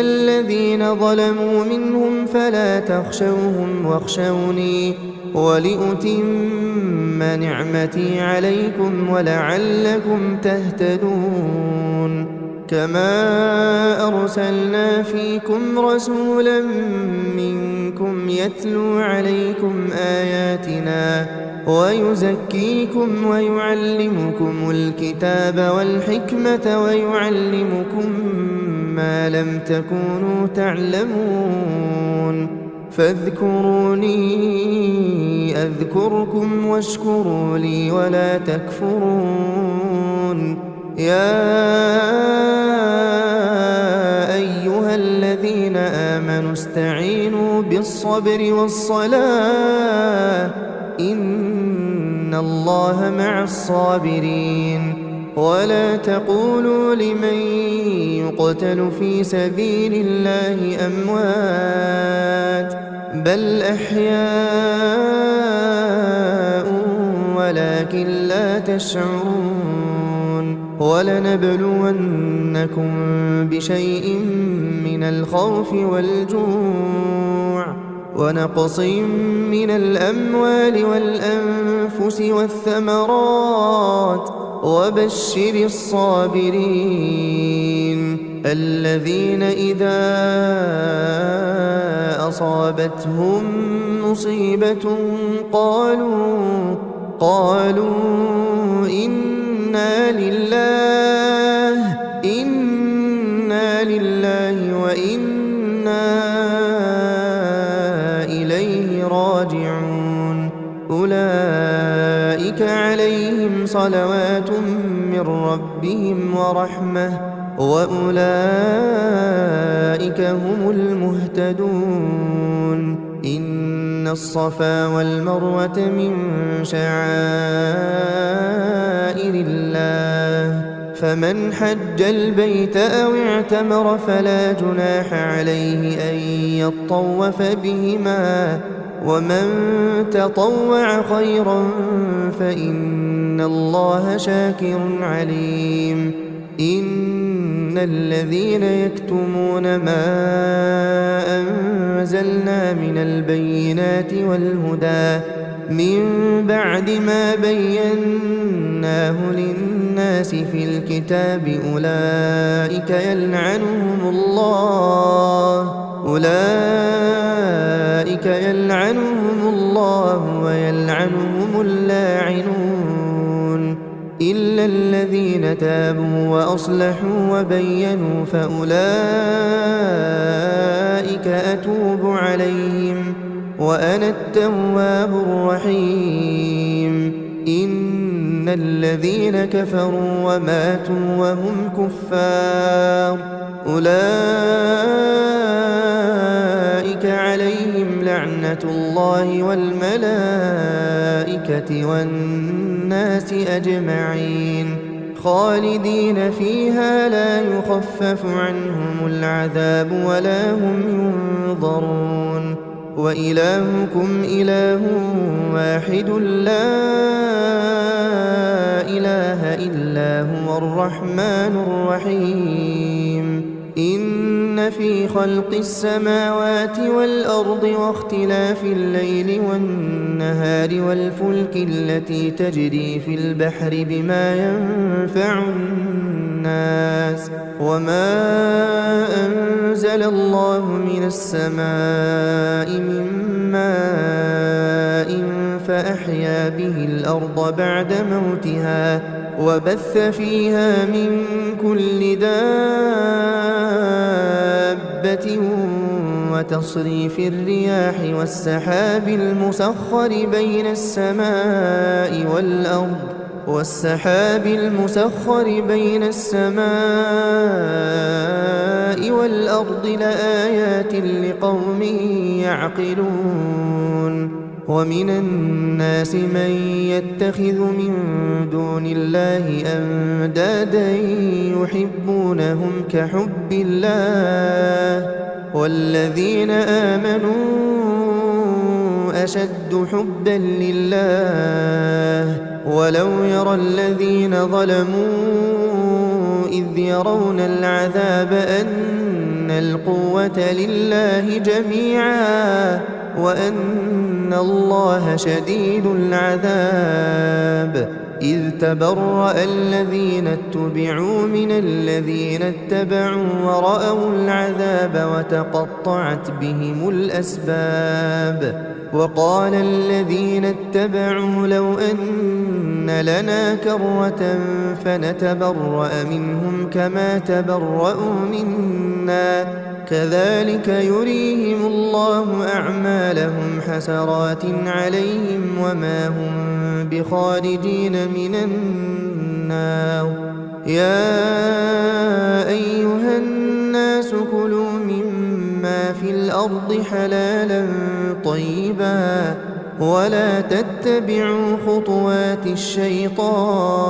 Speaker 1: الذين ظلموا منهم فلا تخشوهم واخشوني ولأتم نعمتي عليكم ولعلكم تهتدون. كما أرسلنا فيكم رسولا منكم يتلو عليكم آياتنا ويزكيكم ويعلمكم الكتاب والحكمة ويعلمكم ما لم تكونوا تعلمون. فاذكروني أذكركم واشكروا لي ولا تكفرون. يا أيها الذين آمنوا استعينوا بالصبر والصلاة إن الله مع الصابرين. ولا تقولوا لمن يقتل في سبيل الله أموات بل أحياء ولكن لا تشعرون. ولنبلونكم بشيء من الخوف والجوع ونقص من الأموال والأنفس والثمرات وبشر الصابرين الذين إذا أصابتهم مصيبة قالوا إنا لله وإنا إليه راجعون. أولئك عليهم صلوات من ربهم ورحمة وأولئك هم المهتدون. إن الصفا والمروة من شعائر الله فمن حج البيت أو اعتمر فلا جناح عليه أن يطوف بهما ومن تطوع خيرا فإن الله شاكر عليم. إن الذين يكتمون ما أنزلنا من البينات والهدى من بعد ما بيناه للناس في الكتاب أولئك يلعنهم الله ويلعنهم اللاعنون إلا الذين تابوا وأصلحوا وبينوا فأولئك أتوب عليهم وأنا التواب الرحيم. إن الذين كفروا وماتوا وهم كفار أولئك عليهم لعنة الله والملائكة والناس أجمعين خالدين فيها لا يخفف عنهم العذاب ولا هم ينظرون. وإلهكم إله واحد لا إله إلا هو الرحمن الرحيم إن في خلق السماوات والأرض واختلاف الليل والنهار والفلك التي تجري في البحر بما ينفع الناس وما أنزل الله من السماء من ماء فأحيا به الأرض بعد موتها وبث فيها من كل دابة وتصريف الرياح والسحاب المسخر بين السماء والأرض لآيات لقوم يعقلون ومن الناس من يتخذ من دون الله أندادا يحبونهم كحب الله والذين آمنوا أشد حبا لله ولو يرى الذين ظلموا إذ يرون العذاب أن القوة لله جميعا وأن الله شديد العذاب إذ تبرأ الذين اتبعوا من الذين اتبعوا ورأوا العذاب وتقطعت بهم الأسباب وقال الذين اتبعوا لو أن لنا كرة فنتبرأ منهم كما تبرأوا منا كذلك يريهم الله أعمالهم حسرات عليهم وما هم بخارجين من النار يا أيها الناس كلوا مما في الأرض حلالا طيبا ولا تتبعوا خطوات الشيطان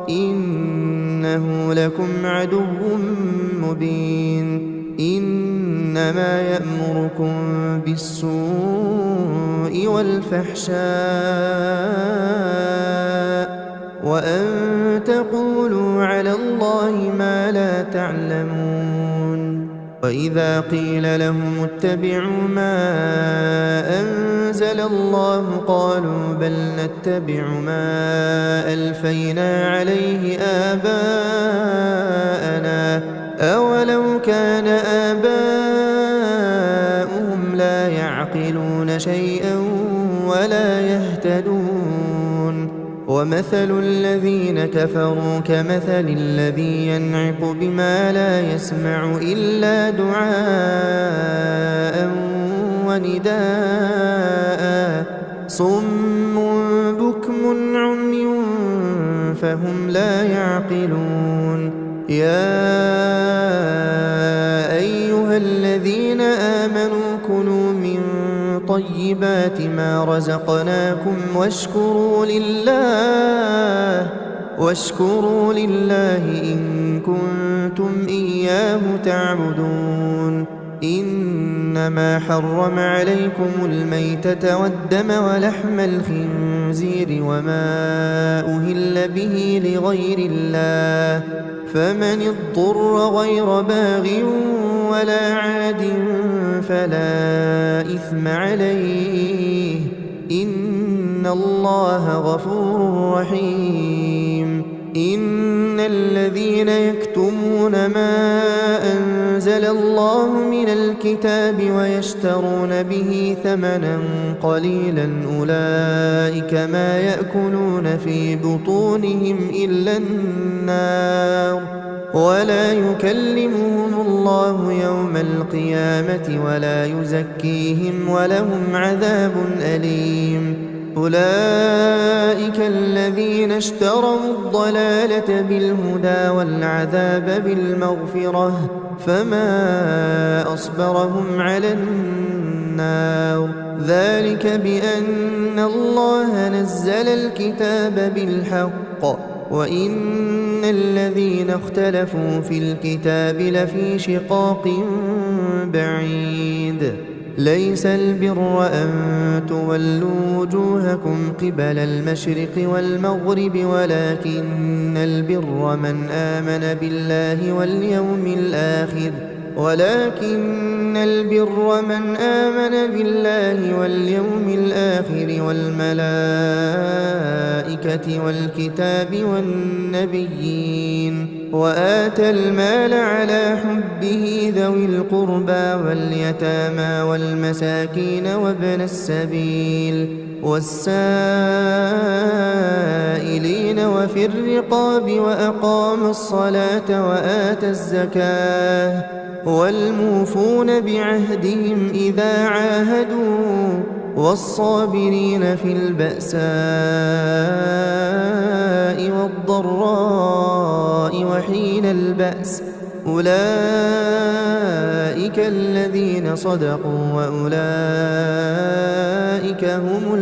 Speaker 1: إنه لكم عدو مبين إنما يأمركم بالسوء والفحشاء وأن تقولوا على الله ما لا تعلمون وإذا قيل لهم اتبعوا ما أنزل الله قالوا بل نتبع ما ألفينا عليه آباءنا أولو كان آباؤهم لا يعقلون شيئا ولا يهتدون ومثل الذين كفروا كمثل الذي ينعق بما لا يسمع إلا دعاء ونداء صم بكم عمي فهم لا يعقلون يا أيها الذين آمنوا كلوا من طيبات ما رزقناكم واشكروا لله إن كنتم إياه تعبدون إنما حرم عليكم الميتة والدم ولحم الخنزير وما أهل به لغير الله فمن اضطر غير باغ ولا عاد فلا إثم عليه إن الله غفور رحيم إن الذين يكتمون ما أنزل الله من الكتاب ويشترون به ثمنا قليلا أولئك ما يأكلون في بطونهم إلا النار ولا يكلمهم الله يوم القيامة ولا يزكيهم ولهم عذاب أليم أولئك الذين اشتروا الضلالة بالهدى والعذاب بالمغفرة فما أصبرهم على النار ذلك بأن الله نزل الكتاب بالحق وإن الذين اختلفوا في الكتاب لفي شقاق بعيد ليس البر أن تولوا وجوهكم قبل المشرق والمغرب ولكن البر من آمن بالله واليوم الآخر والملائكة والكتاب والنبيين وآتى المال على حبه ذوي القربى واليتامى والمساكين وابن السبيل والسائلين وفي الرقاب وأقام الصلاة وآتى الزكاة والموفون بعهدهم إذا عاهدوا والصابرين في البأساء والضراء وحين البأس أولئك الذين صدقوا وأولئك هم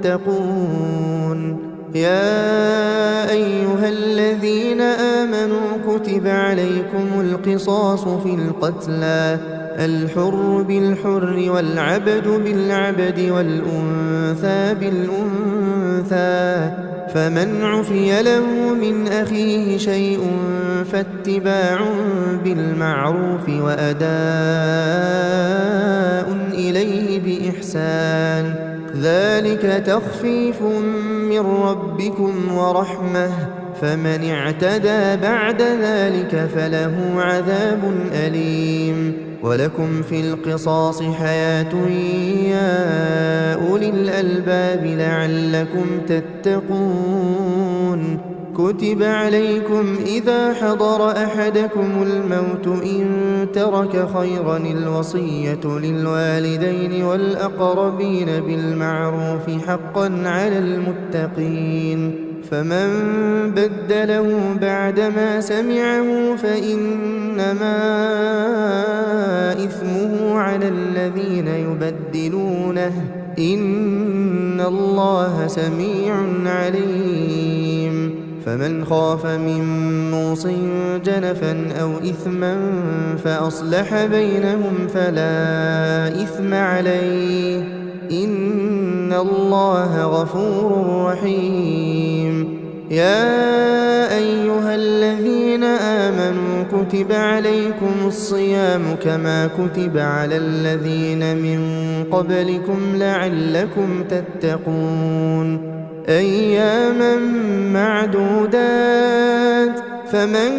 Speaker 1: المتقون. يا أيها الذين آمنوا كتب عليكم القصاص في القتلى الحر بالحر والعبد بالعبد والأنثى بالأنثى فمن عفي له من أخيه شيء فاتباع بالمعروف وأداء إليه بإحسان ذلك تخفيف من ربكم ورحمة فمن اعتدى بعد ذلك فله عذاب أليم. ولكم في القصاص حياة يا أولي الألباب لعلكم تتقون. كتب عليكم إذا حضر أحدكم الموت إن ترك خيرا الوصية للوالدين والأقربين بالمعروف حقا على المتقين فمن بدله بعدما سمعه فإنما إثمه على الذين يبدلونه إن الله سميع عليم. فمن خاف من موص جنفا أو إثما فأصلح بينهم فلا إثم عليه إن الله غفور رحيم. يا أيها الذين آمنوا كتب عليكم الصيام كما كتب على الذين من قبلكم لعلكم تتقون أياما معدودات فمن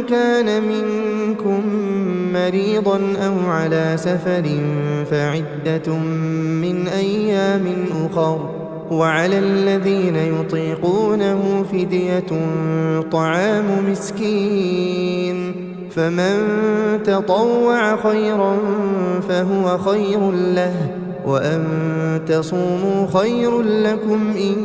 Speaker 1: كان منكم مريضا أو على سفر فعدة من أيام أخر وعلى الذين يطيقونه فدية طعام مسكين فمن تطوع خيرا فهو خير له وأن تصوموا خير لكم إن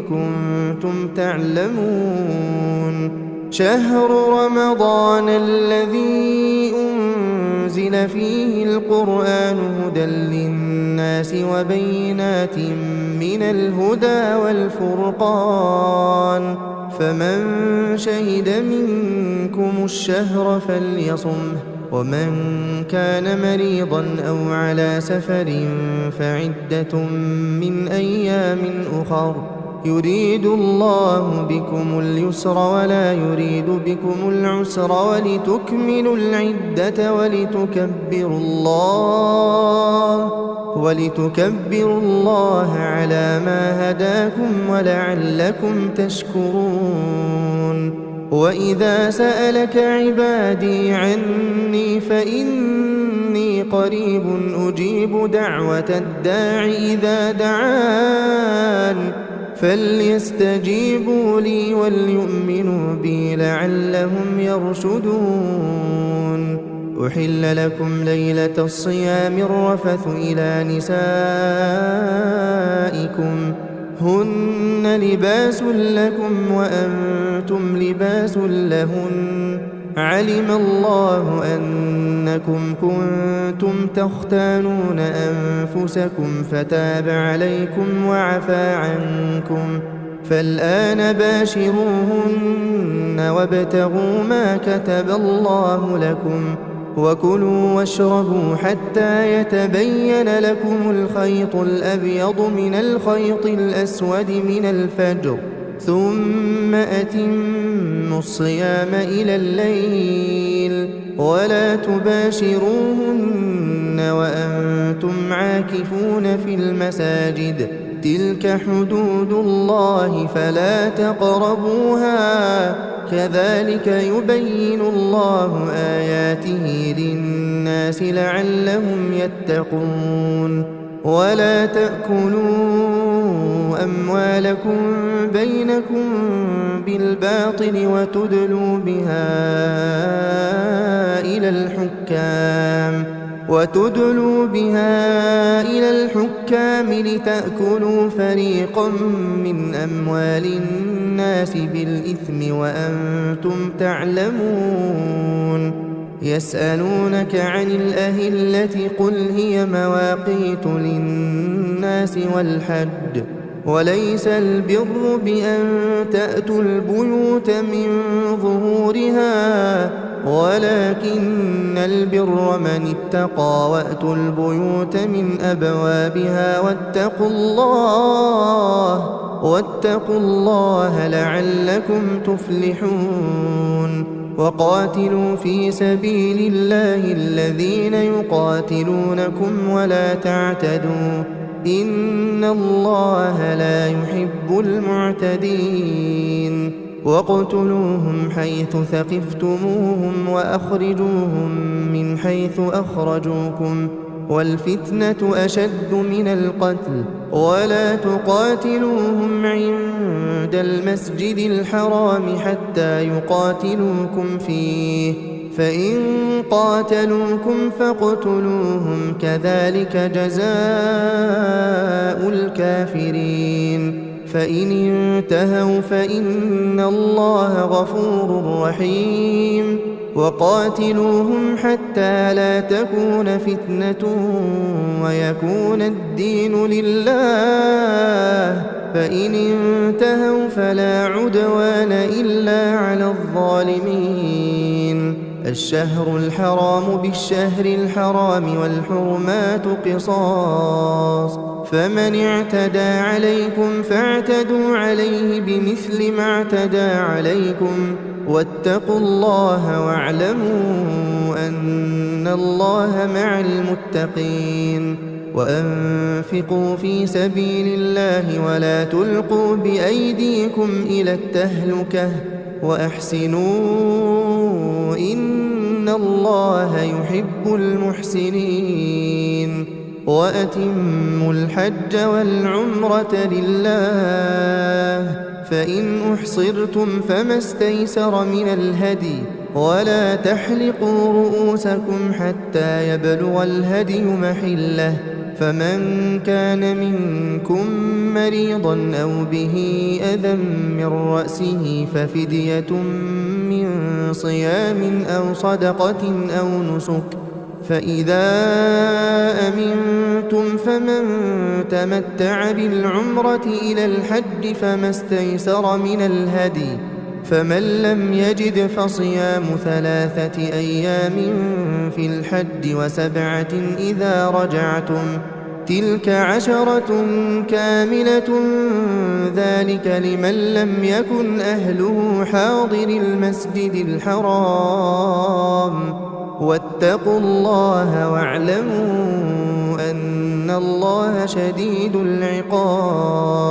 Speaker 1: كنتم تعلمون. شهر رمضان الذي أنزل فيه القرآن هدى للناس وبينات من الهدى والفرقان فمن شهد منكم الشهر فليصمه ومن كان مريضا أو على سفر فعدة من أيام أخر يريد الله بكم اليسر ولا يريد بكم العسر ولتكملوا العدة ولتكبروا الله على ما هداكم ولعلكم تشكرون. وإذا سألك عبادي عني فإني قريب أجيب دعوة الداع إذا دعان فليستجيبوا لي وليؤمنوا بي لعلهم يرشدون. أحل لكم ليلة الصيام الرفث إلى نسائكم هن لباس لكم وأنتم لباس لهن علم الله أنكم كنتم تختانون أنفسكم فتاب عليكم وعفى عنكم فالآن باشروهن وابتغوا ما كتب الله لكم وكلوا واشربوا حتى يتبين لكم الخيط الأبيض من الخيط الأسود من الفجر ثم أتموا الصيام إلى الليل ولا تباشروهن وأنتم عاكفون في المساجد تلك حدود الله فلا تقربوها كذلك يبين الله آياته للناس لعلهم يتقون ولا تأكلوا أموالكم بينكم بالباطل وتدلوا بها إلى الحكام لتأكلوا فريقا من أموال الناس بالإثم وأنتم تعلمون يسألونك عن الأهلة قل هي مواقيت للناس والحج وليس البر بأن تأتوا البيوت من ظهورها ولكن البر من اتقى وأتوا البيوت من أبوابها واتقوا الله لعلكم تفلحون وقاتلوا في سبيل الله الذين يقاتلونكم ولا تعتدوا إن الله لا يحب المعتدين واقتلوهم حيث ثقفتموهم وأخرجوهم من حيث أخرجوكم والفتنة أشد من القتل ولا تقاتلوهم عند المسجد الحرام حتى يقاتلوكم فيه فإن قاتلوكم فاقتلوهم كذلك جزاء الكافرين فإن انتهوا فإن الله غفور رحيم وقاتلوهم حتى لا تكون فتنة ويكون الدين لله فإن انتهوا فلا عدوان إلا على الظالمين الشهر الحرام بالشهر الحرام والحرمات قصاص فمن اعتدى عليكم فاعتدوا عليه بمثل ما اعتدى عليكم واتقوا الله واعلموا أن الله مع المتقين وأنفقوا في سبيل الله ولا تلقوا بأيديكم إلى التهلكة وأحسنوا إن الله يحب المحسنين وأتموا الحج والعمرة لله فإن أحصرتم فما استيسر من الهدي ولا تحلقوا رؤوسكم حتى يبلغ الهدي محله فمن كان منكم مريضا أو به أذى من رأسه ففدية من صيام أو صدقة أو نسك فإذا أمنتم فمن تمتع بالعمرة إلى الحج فما استيسر من الهدي فمن لم يجد فصيام 3 أيام في الحج و7 إذا رجعتم تلك 10 كاملة ذلك لمن لم يكن أهله حاضر المسجد الحرام واتقوا الله واعلموا أن الله شديد العقاب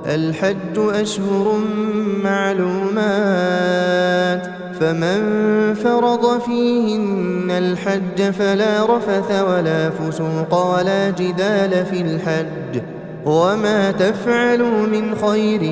Speaker 1: الحج أشهر معلومات فمن فرض فيهن الحج فلا رفث ولا فسوق ولا جدال في الحج وما تفعلوا من خير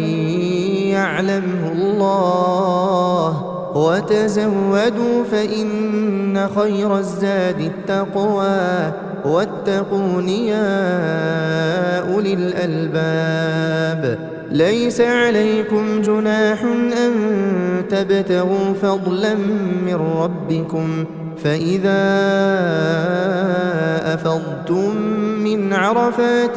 Speaker 1: يعلمه الله وتزودوا فإن خير الزاد التقوى واتقون يا أولي الألباب ليس عليكم جناح أن تبتغوا فضلا من ربكم فإذا أفضتم من عرفات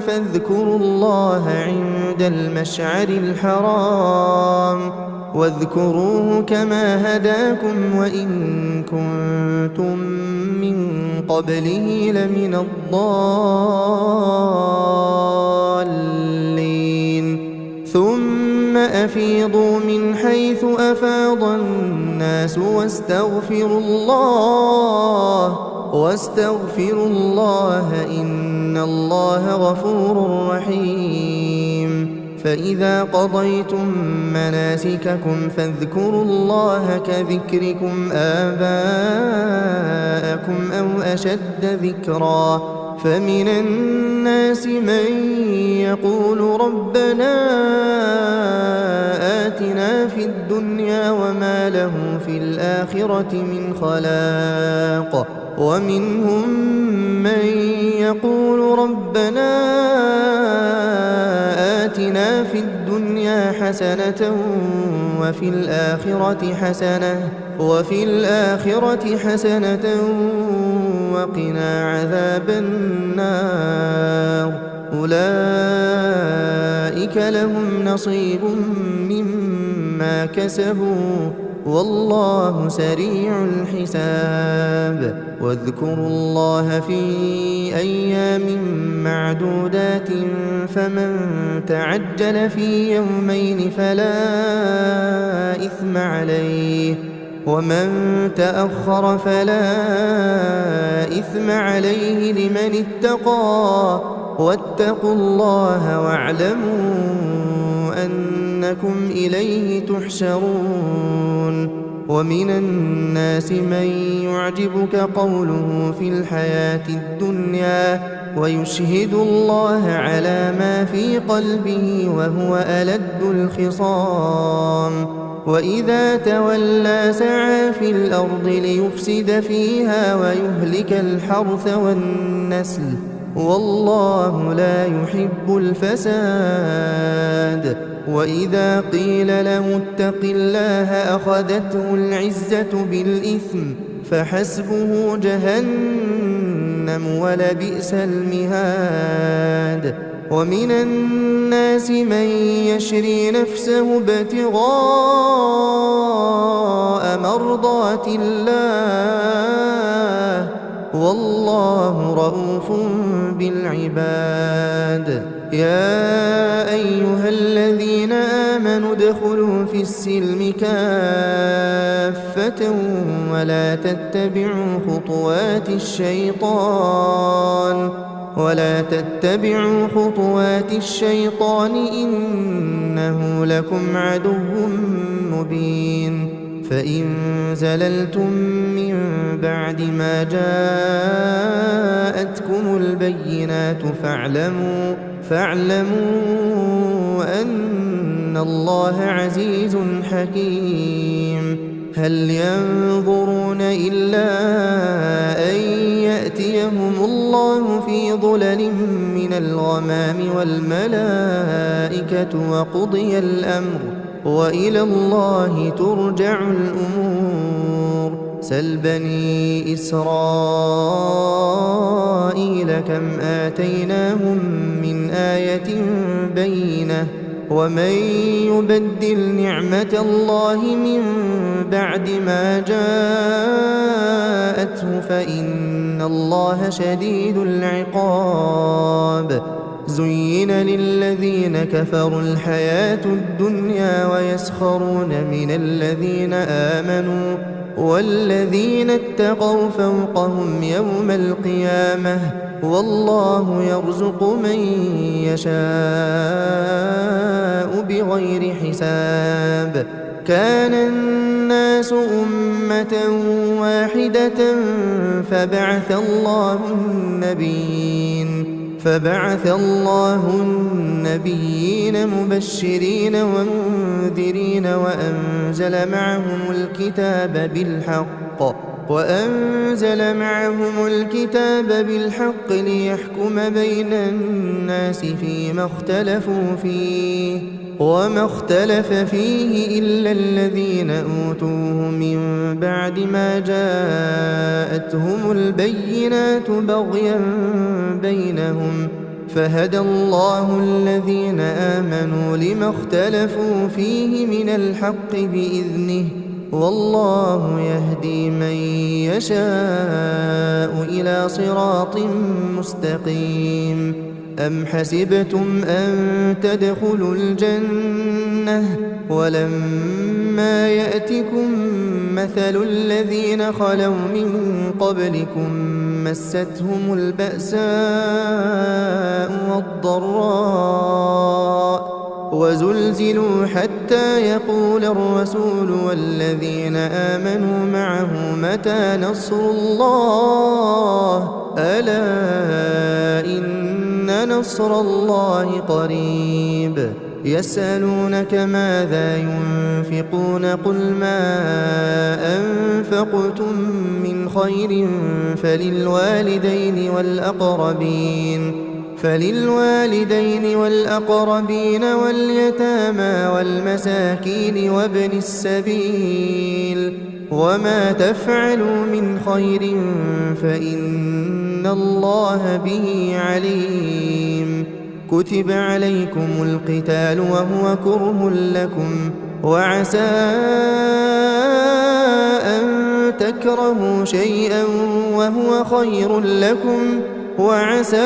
Speaker 1: فاذكروا الله عند المشعر الحرام واذكروه كما هداكم وإن كنتم من قبله لمن الضالين ثم أفيضوا من حيث أفاض الناس واستغفروا الله إن الله غفور رحيم فإذا قضيتم مناسككم فاذكروا الله كذكركم آباءكم أو أشد ذكرا فمن الناس من يقول ربنا آتنا في الدنيا وما له في الآخرة من خلاق ومنهم من يقول ربنا آتنا في الدنيا حسنة وفي الآخرة حسنة وقنا عذاب النار أولئك لهم نصيب مما كسبوا والله سريع الحساب واذكروا الله في أيام معدودات فمن تعجل في يومين فلا إثم عليه ومن تأخر فلا إثم عليه لمن اتقى واتقوا الله واعلموا أنكم إليه تحشرون ومن الناس من يعجبك قوله في الحياة الدنيا ويشهد الله على ما في قلبه وهو ألد الخصام وإذا تولى سعى في الأرض ليفسد فيها ويهلك الحرث والنسل والله لا يحب الفساد وإذا قيل له اتق الله أخذته العزة بالإثم فحسبه جهنم ولبئس المهاد ومن الناس من يشري نفسه ابتغاء مرضات الله والله رؤوف بالعباد يا أيها الذين آمنوا ادخلوا في السلم كافة ولا تتبعوا خطوات الشيطان إنه لكم عدو مبين فإن زللتم من بعد ما جاءتكم البينات فاعلموا أن الله عزيز حكيم هل ينظرون إلا أن يأتيهم الله في ظلل من الغمام والملائكة وقضي الأمر وإلى الله ترجع الأمور سل بني إسرائيل كم آتيناهم من آية بينة ومن يبدل نعمة الله من بعد ما جاءته فإن الله شديد العقاب زين للذين كفروا الحياة الدنيا ويسخرون من الذين آمنوا والذين اتقوا فوقهم يوم القيامة والله يرزق من يشاء بغير حساب كان الناس أمة واحدة فبعث الله النبيين مبشرين ومنذرين وأنزل معهم الكتاب بالحق ليحكم بين الناس فيما اختلفوا فيه وما اختلف فيه إلا الذين أوتوه من بعد ما جاءتهم البينات بغيا بينهم فهدى الله الذين آمنوا لما اختلفوا فيه من الحق بإذنه والله يهدي من يشاء إلى صراط مستقيم أم حسبتم أن تدخلوا الجنة ولما يأتكم مثل الذين خلوا من قبلكم مستهم البأساء والضراء وزلزلوا حتى يقول الرسول والذين آمنوا معه متى نصر الله ألا إن نصر الله قريب يسألونك ماذا ينفقون قل ما أنفقتم من خير فللوالدين والأقربين واليتامى والمساكين وابن السبيل وما تفعلوا من خير فإن الله به عليم كتب عليكم القتال وهو كره لكم وعسى أن تكرهوا شيئا وهو خير لكم وعسى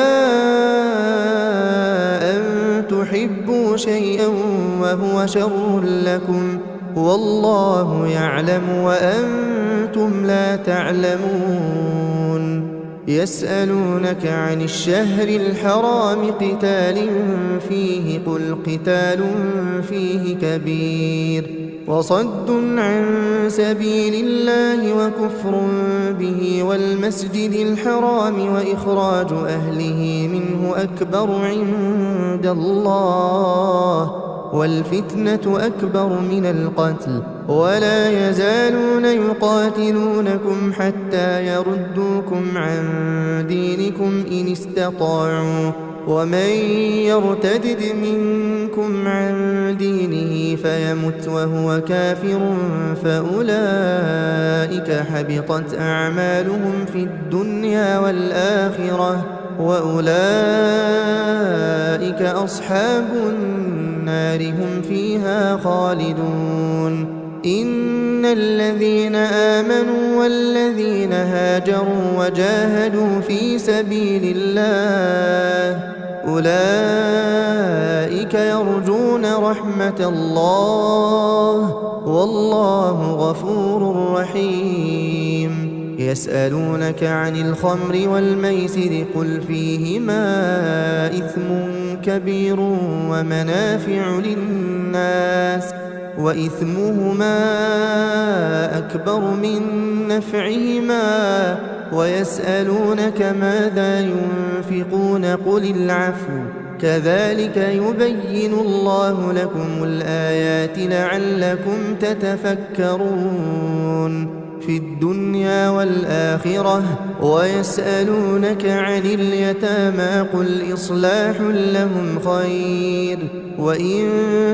Speaker 1: أن تحبوا شيئا وهو شر لكم والله يعلم وأنتم لا تعلمون يسألونك عن الشهر الحرام قتال فيه قل قتال فيه كبير وصد عن سبيل الله وكفر به والمسجد الحرام وإخراج أهله منه أكبر عند الله والفتنة أكبر من القتل ولا يزالون يقاتلونكم حتى يردوكم عن دينكم إن استطاعوا ومن يرتدد منكم عن دينه فيمت وهو كافر فأولئك حبطت أعمالهم في الدنيا والآخرة وأولئك أصحاب النار هم فيها خالدون إن الذين آمنوا والذين هاجروا وجاهدوا في سبيل الله أولئك يرجون رحمة الله والله غفور رحيم يسألونك عن الخمر والميسر قل فيهما إثم كبير ومنافع للناس وإثمهما أكبر من نفعهما ويسألونك ماذا ينفقون قل العفو كذلك يبين الله لكم الآيات لعلكم تتفكرون في الدنيا والآخرة ويسألونك عن اليتامى قل إصلاح لهم خير وإن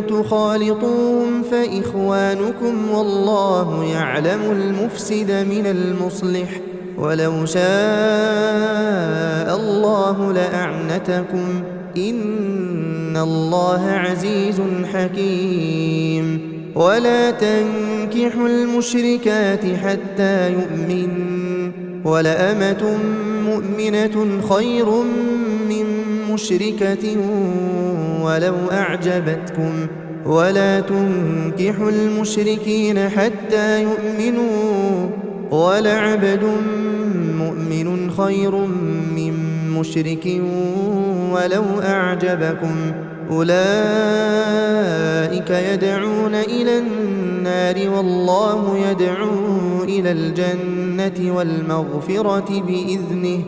Speaker 1: تخالطوهم فإخوانكم والله يعلم المفسد من المصلح ولو شاء الله لأعنتكم إن الله عزيز حكيم ولا تنكحوا المشركات حتى يؤمن ولأمة مؤمنة خير من مشركة ولو أعجبتكم ولا تنكحوا المشركين حتى يؤمنوا ولعبد مؤمن خير من مشرك ولو أعجبكم أولئك يدعون إلى النار والله يدعو إلى الجنة والمغفرة بإذنه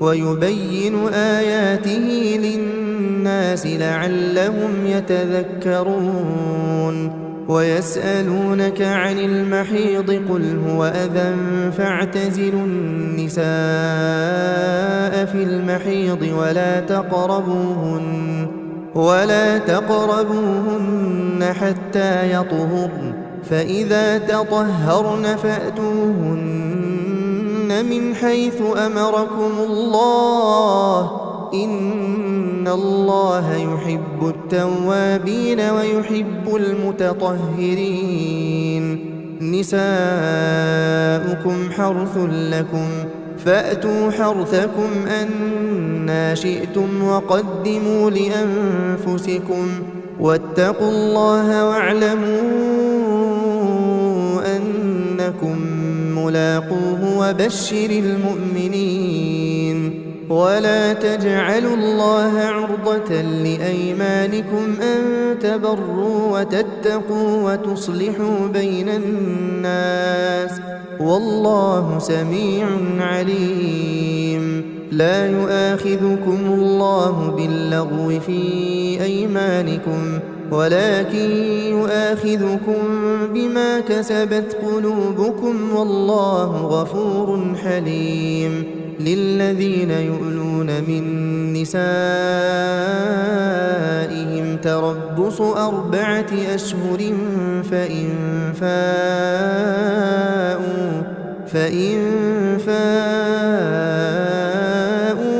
Speaker 1: ويبين آياته للناس لعلهم يتذكرون ويسألونك عن المحيض قل هو أذى فاعتزلوا النساء في المحيض ولا تقربوهن حتى يطهرن فإذا تطهرن فأتوهن من حيث أمركم الله إن الله يحب التوابين ويحب المتطهرين نساؤكم حرث لكم فأتوا حرثكم أنى شئتم وقدموا لأنفسكم واتقوا الله واعلموا أنكم ملاقوه وبشر المؤمنين ولا تجعلوا الله عرضة لأيمانكم أن تبروا وتتقوا وتصلحوا بين الناس والله سميع عليم لا يؤاخذكم الله باللغو في أيمانكم ولكن يؤاخذكم بما كسبت قلوبكم والله غفور حليم للذين يؤلون من نسائهم تربص 4 أشهر فإن فاءوا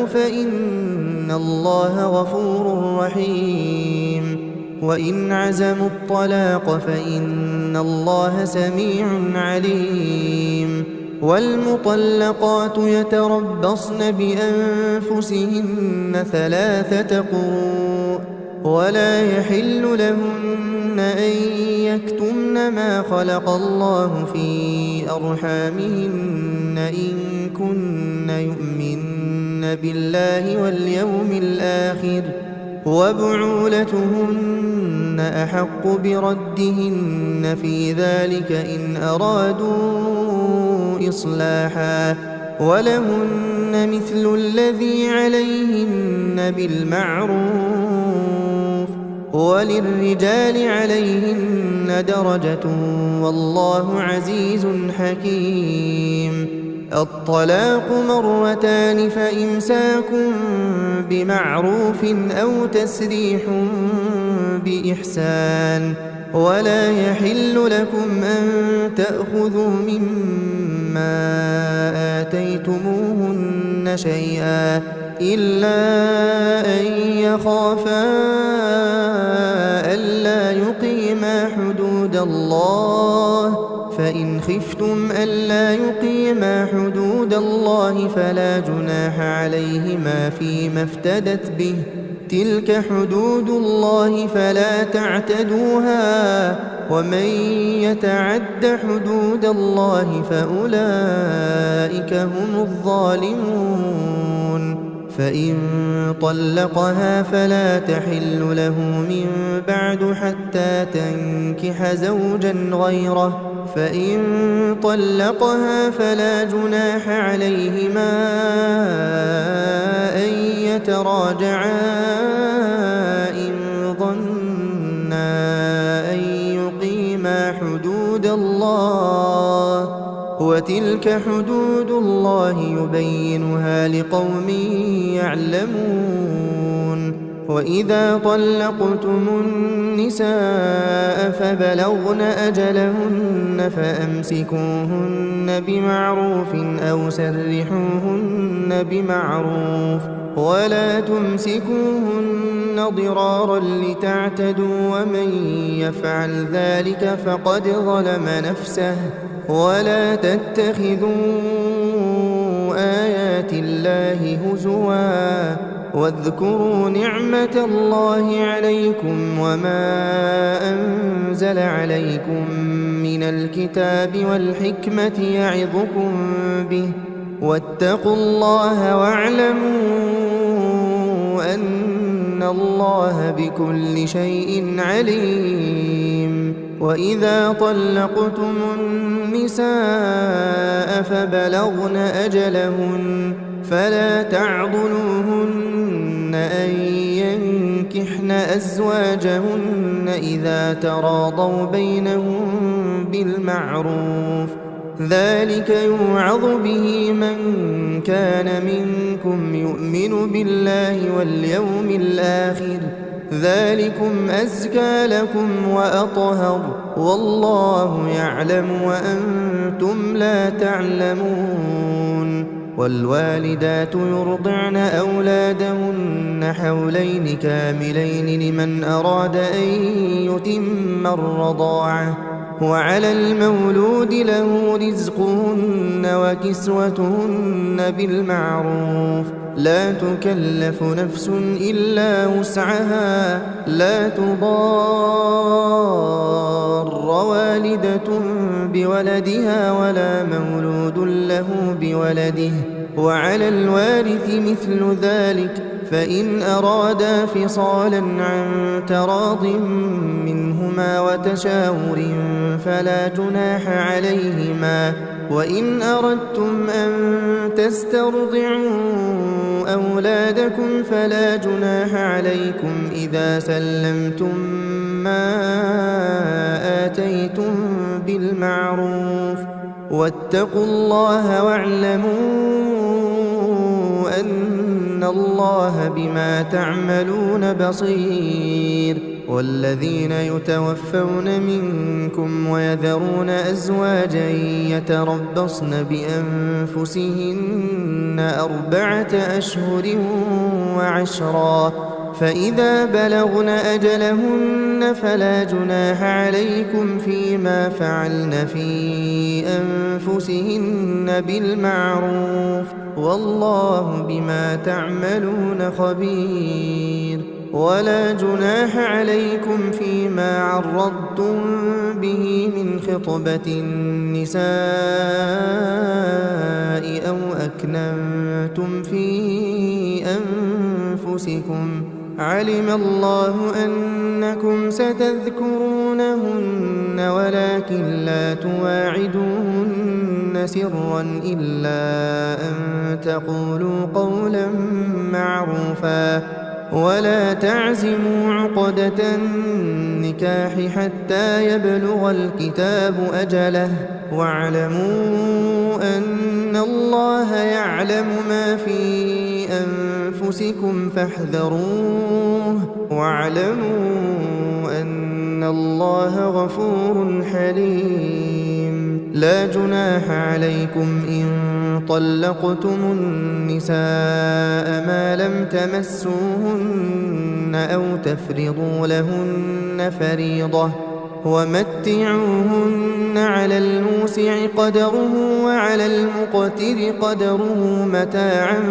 Speaker 1: فإن الله غفور رحيم وإن عزموا الطلاق فإن الله سميع عليم والمطلقات يتربصن بأنفسهن 3 قروء ولا يحل لهن أن يكتمن ما خلق الله في أرحامهن إن كن يؤمن بالله واليوم الآخر وبعولتهن أحق بردهن في ذلك إن أرادوا إصلاحا ولهن مثل الذي عليهن بالمعروف وللرجال عليهن درجة والله عزيز حكيم الطلاق 2 فإمساك بمعروف أو تسريح بإحسان ولا يحل لكم أن تأخذوا مما آتيتموهن شيئا إلا أن يخافا ألا يقيما حدود الله فإن خفتم ألا يقيما حدود الله فلا جناح عليهما فيما افتدت به تلك حدود الله فلا تعتدوها ومن يتعد حدود الله فأولئك هم الظالمون فإن طلقها فلا تحل له من بعد حتى تنكح زوجا غيره فإن طلقها فلا جناح عليهما أن يتراجعا إن ظنا أن يقيما حدود الله وتلك حدود الله يبينها لقوم يعلمون وإذا طلقتم النساء فبلغن أجلهن فأمسكوهن بمعروف أو سرحوهن بمعروف ولا تمسكوهن ضرارا لتعتدوا ومن يفعل ذلك فقد ظلم نفسه ولا تتخذوا آيات الله هزوا واذكروا نعمة الله عليكم وما أنزل عليكم من الكتاب والحكمة يعظكم به واتقوا الله واعلموا أن الله بكل شيء عليم وإذا طلقتم النساء فبلغن أجلهن فلا تعضلوهن أن ينكحن أزواجهن إذا تراضوا بينهم بالمعروف ذلك يوعظ به من كان منكم يؤمن بالله واليوم الآخر ذلكم أزكى لكم وأطهر والله يعلم وأنتم لا تعلمون والوالدات يرضعن أولادهن حولين كاملين لمن أراد أن يتم الرضاعة وعلى المولود له رزقهن وكسوتهن بالمعروف لا تكلف نفس إلا وسعها لا تضار والدة بولدها ولا مولود له بولده وعلى الوارث مثل ذلك فإن أرادا فصالا عن تراض منهما وتشاور فلا جناح عليهما وإن أردتم أن تسترضعوا أولادكم فلا جناح عليكم إذا سلمتم ما آتيتم بالمعروف واتقوا الله واعلموا أن الله بما تعملون بصير والذين يتوفون منكم ويذرون أزواجا يتربصن بأنفسهن 4 أشهر وعشرا فإذا بلغن أجلهن فلا جناح عليكم فيما فعلن في أنفسهن بالمعروف والله بما تعملون خبير ولا جناح عليكم فيما عرضتم به من خطبة النساء أو أكننتم في أنفسكم علم الله أنكم ستذكرونهن ولكن لا تواعدوهن سرا إلا أن تقولوا قولا معروفا ولا تعزموا عقدة النكاح حتى يبلغ الكتاب أجله واعلموا أن الله يعلم ما في أنفسكم فاحذروه واعلموا أن الله غفور حليم لا جناح عليكم إن طلقتم النساء ما لم تمسوهن أو تفرضوا لهن فريضة ومتعوهن على الموسع قدره وعلى المقتر قدره متاعا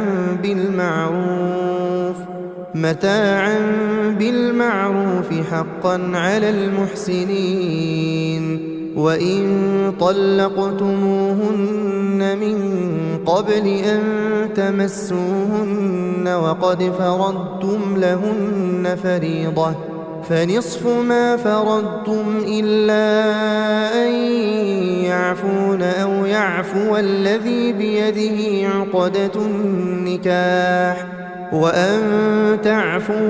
Speaker 1: بالمعروف حقا على المحسنين وإن طلقتموهن من قبل أن تمسوهن وقد فرضتم لهن فريضة فنصف ما فرضتم إلا أن يعفون أو يعفو الذي بيده عقدة النكاح وأن تعفوا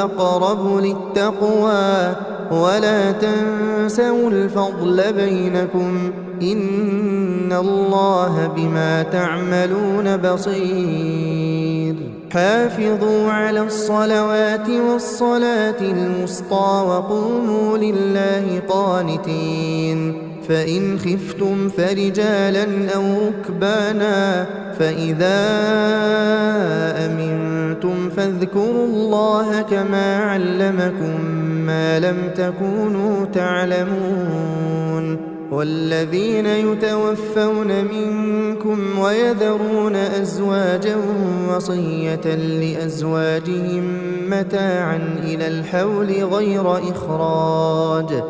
Speaker 1: أقرب للتقوى ولا تنسوا الفضل بينكم إن الله بما تعملون بصير حافظوا على الصلوات والصلاة الوسطى وقوموا لله قانتين فإن خفتم فرجالا أو ركبانا فإذا أمنتم فاذكروا الله كما علمكم ما لم تكونوا تعلمون والذين يتوفون منكم ويذرون أزواجا وصية لأزواجهم متاعا إلى الحول غير إخراج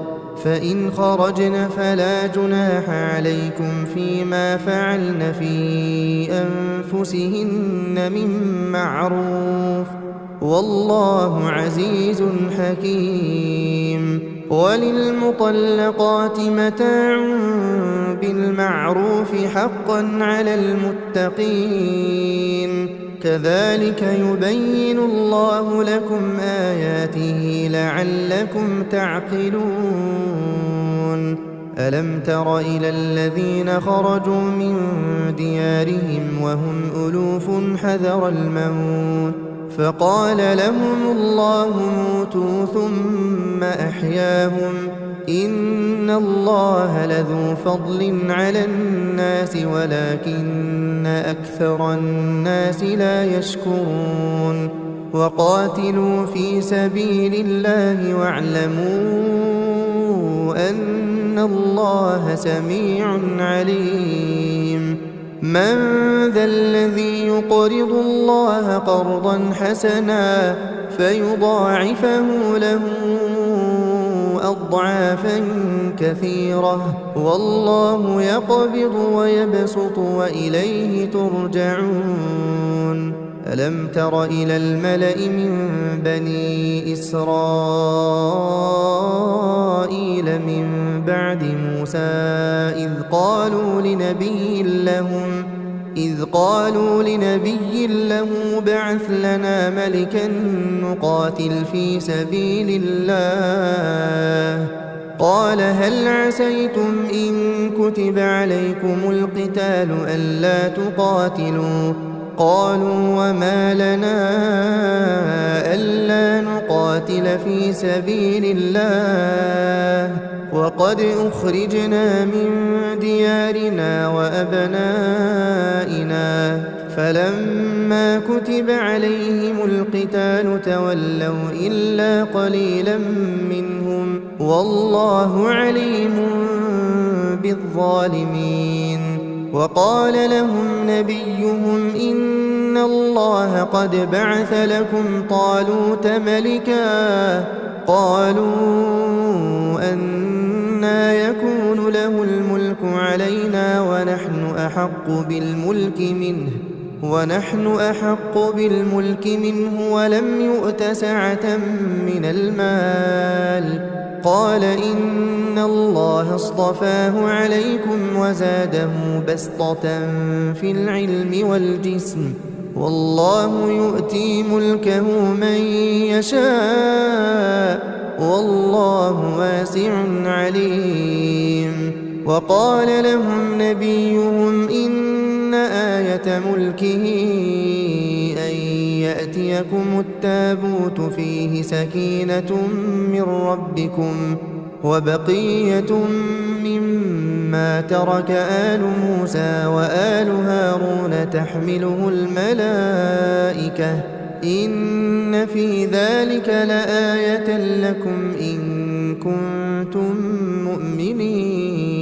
Speaker 1: فإن خرجن فلا جناح عليكم فيما فعلن في أنفسهن من معروف والله عزيز حكيم وللمطلقات متاع بالمعروف حقا على المتقين كذلك يبين الله لكم آياته لعلكم تعقلون ألم تر إلى الذين خرجوا من ديارهم وهم ألوف حذر الموت فقال لهم الله موتوا ثم أحياهم إن الله لذو فضل على الناس ولكن أكثر الناس لا يشكرون وقاتلوا في سبيل الله واعلموا أن الله سميع عليم من ذا الذي يقرض الله قرضا حسنا فيضاعفه له أضعافا كثيرة والله يقبض ويبسط وإليه ترجعون ألم تر إلى الملأ من بني إسرائيل من بعد موسى إذ قالوا لنبي له بعث لنا ملكا نقاتل في سبيل الله قال هل عسيتم إن كتب عليكم القتال ألا تقاتلوا قالوا وما لنا ألا نقاتل في سبيل الله وقد أخرجنا من ديارنا وأبنائنا فلما كتب عليهم القتال تولوا إلا قليلا منهم والله عليم بالظالمين وقال لهم نبيهم إن الله قد بعث لكم طالوت ملكا قالوا أنى يكون له الملك علينا ونحن أحق بالملك منه ولم يؤت سعة من المال قال إن الله اصطفاه عليكم وزاده بسطة في العلم والجسم والله يؤتي ملكه من يشاء والله واسع عليم وقال لهم نبيهم إن آية ملكه أن يأتيكم التابوت فيه سكينة من ربكم وبقية مما ترك آل موسى وآل هارون تحمله الملائكة إن في ذلك لآية لكم إن كنتم مؤمنين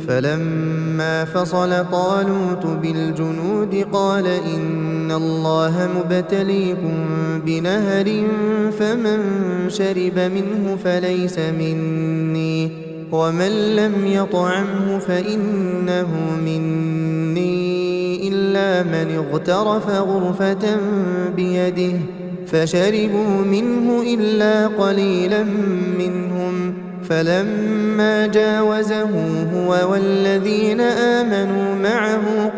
Speaker 1: فلما فصل طالوت بالجنود قال إن الله مبتليكم بنهر فمن شرب منه فليس مني ومن لم يطعمه فإنه مني إلا من اغترف غرفة بيده فشربوا منه إلا قليلا منهم فلما جاوزه هو والذين آمنوا معه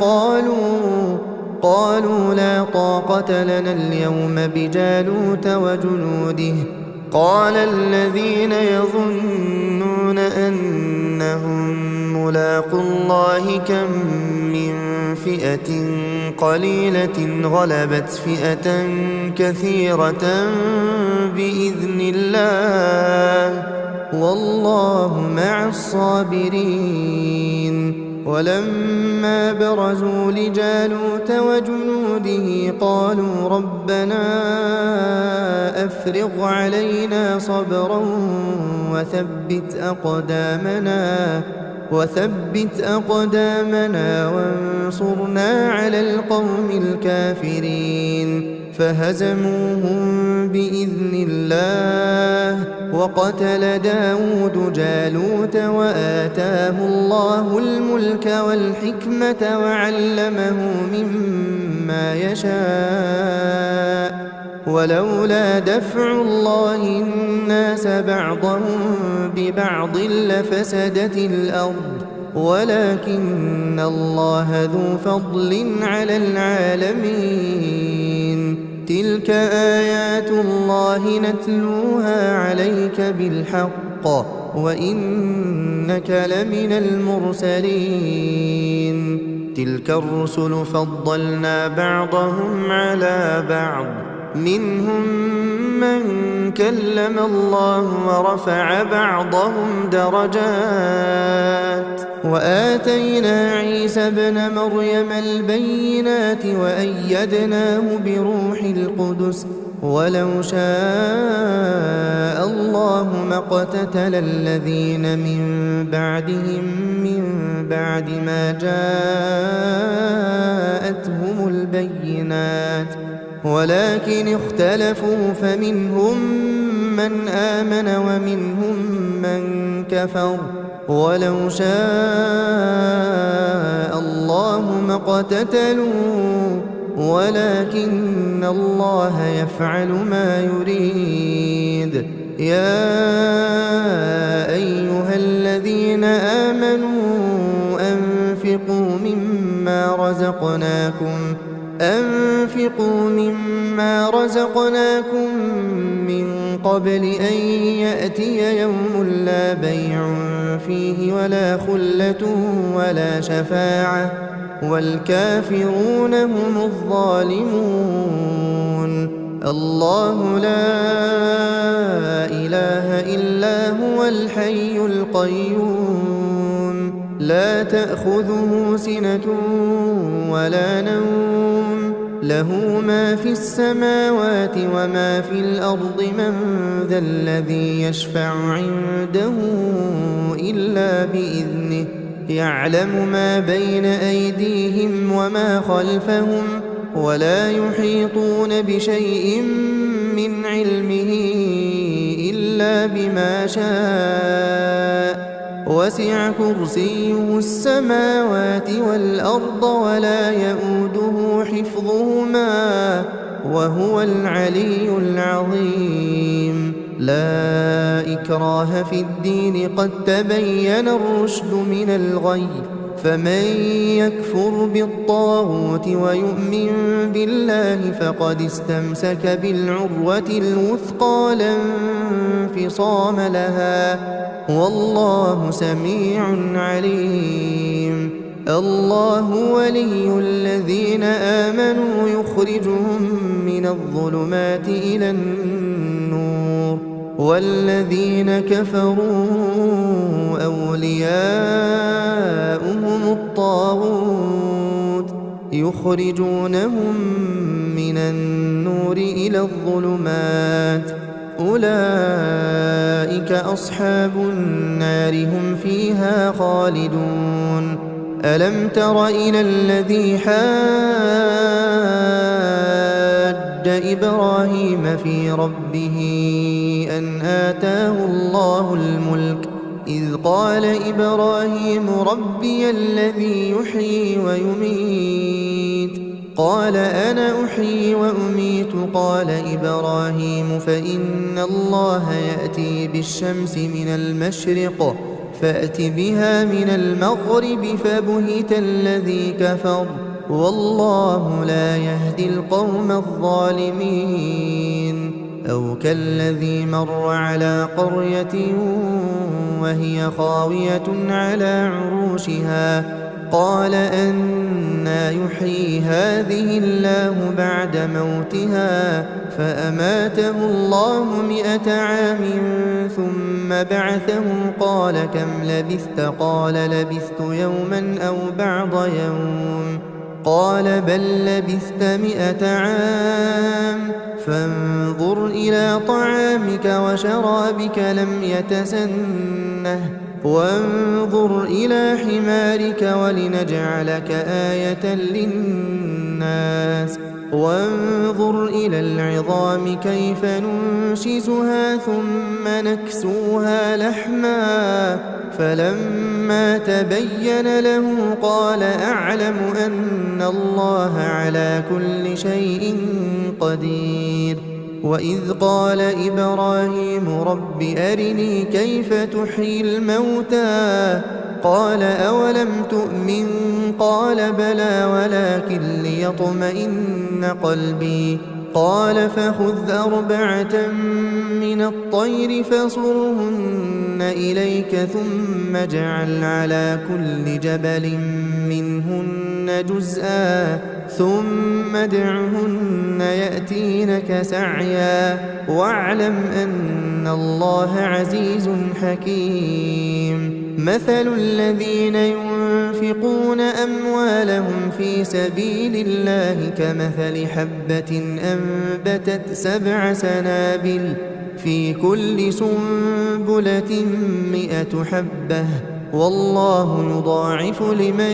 Speaker 1: قالوا لا طاقة لنا اليوم بجالوت وجنوده قال الذين يظنون أنهم ملاقو الله كم من فئة قليلة غلبت فئة كثيرة بإذن الله والله مع الصابرين ولما برزوا لجالوت وجنوده قالوا ربنا أفرغ علينا صبرا وثبت أقدامنا وانصرنا على القوم الكافرين فهزموهم بإذن الله وقتل داود جالوت وآتاه الله الملك والحكمة وعلمه مما يشاء ولولا دفع الله الناس بعضهم ببعض لفسدت الأرض ولكن الله ذو فضل على العالمين تلك آيات الله نتلوها عليك بالحق وإنك لمن المرسلين تلك الرسل فضلنا بعضهم على بعض منهم من كلم الله ورفع بعضهم درجات وآتينا عيسى ابن مريم البينات وأيدناه بروح القدس ولو شاء الله ما اقتتل الذين من بعدهم من بعد ما جاءتهم البينات ولكن اختلفوا فمنهم من آمن ومنهم من كفر ولو شاء الله ما اقتتلوا ولكن الله يفعل ما يريد يا أيها الذين آمنوا أنفقوا مما رزقناكم من قبل أن يأتي يوم لا بيع فيه ولا خلة ولا شفاعة والكافرون هم الظالمون الله لا إله إلا هو الحي القيوم لا تأخذه سنة ولا نوم له ما في السماوات وما في الأرض من ذا الذي يشفع عنده إلا بإذنه يعلم ما بين أيديهم وما خلفهم ولا يحيطون بشيء من علمه إلا بما شاء وسع كرسيه السماوات والأرض ولا يؤوده حفظهما وهو العلي العظيم لا إكراه في الدين قد تبين الرشد من الغي فمن يكفر بالطاغوت ويؤمن بالله فقد استمسك بالعروة الوثقى لا انفصام لها والله سميع عليم الله ولي الذين آمنوا يخرجهم من الظلمات إلى النور والذين كفروا أولياؤهم الطاغوت يخرجونهم من النور إلى الظلمات أولئك أصحاب النار هم فيها خالدون ألم تر إلى الذي حاج إبراهيم في ربه أن آتاه الله الملك إذ قال إبراهيم ربي الذي يحيي ويميت قال أنا أحيي وأميت قال إبراهيم فإن الله يأتي بالشمس من المشرق فأت بها من المغرب فبهت الذي كفر والله لا يهدي القوم الظالمين أو كالذي مر على قرية وهي خاوية على عروشها قال أنى يحيي هذه الله بعد موتها فأماته الله 100 عام ثم بعثه قال كم لبثت قال لبثت يوما أو بعض يوم قال بل لبثت 100 عام فانظر إلى طعامك وشرابك لم يتسنه وانظر إلى حمارك ولنجعلك آية للناس وانظر إلى العظام كيف ننشزها ثم نكسوها لحما فلما تبين له قال أعلم أن الله على كل شيء قدير وإذ قال إبراهيم رب أرني كيف تحيي الموتى قال أولم تؤمن قال بلى ولكن ليطمئن قلبي قال فخذ 4 من الطير فصرهن إليك ثم اجعل على كل جبل منهن جزءا ثم ادعهن يأتينك سعيا واعلم أن الله عزيز حكيم مثل الذين ينفقون أموالهم في سبيل الله كمثل حبة أنبتت 7 سنابل في كل سنبلة 100 حبة والله يضاعف لمن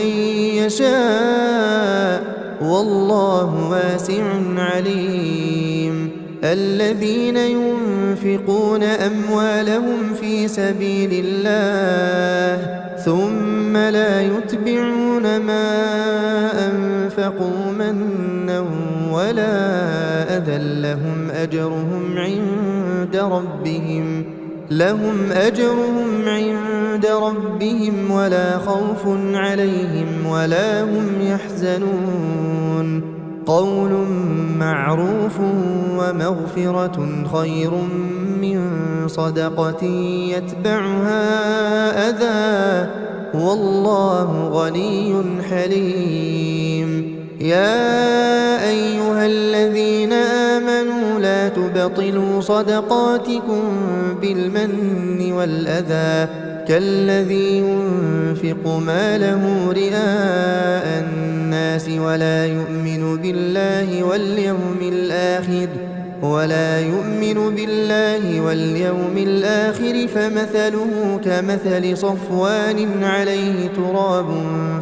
Speaker 1: يشاء والله واسع عليم الذين ينفقون أموالهم في سبيل الله ثم لا يتبعون ما أنفقوا منا ولا أذى لهم أجرهم عند ربهم ولا خوف عليهم ولا هم يحزنون قول معروف ومغفرة خير من صدقة يتبعها أذى والله غني حليم يا أيها الذين آمنوا لا تبطلوا صدقاتكم بالمن والأذى كالذي ينفق ماله رئاء الناس ولا يؤمن بالله واليوم الآخر فمثله كمثل صفوان عليه تراب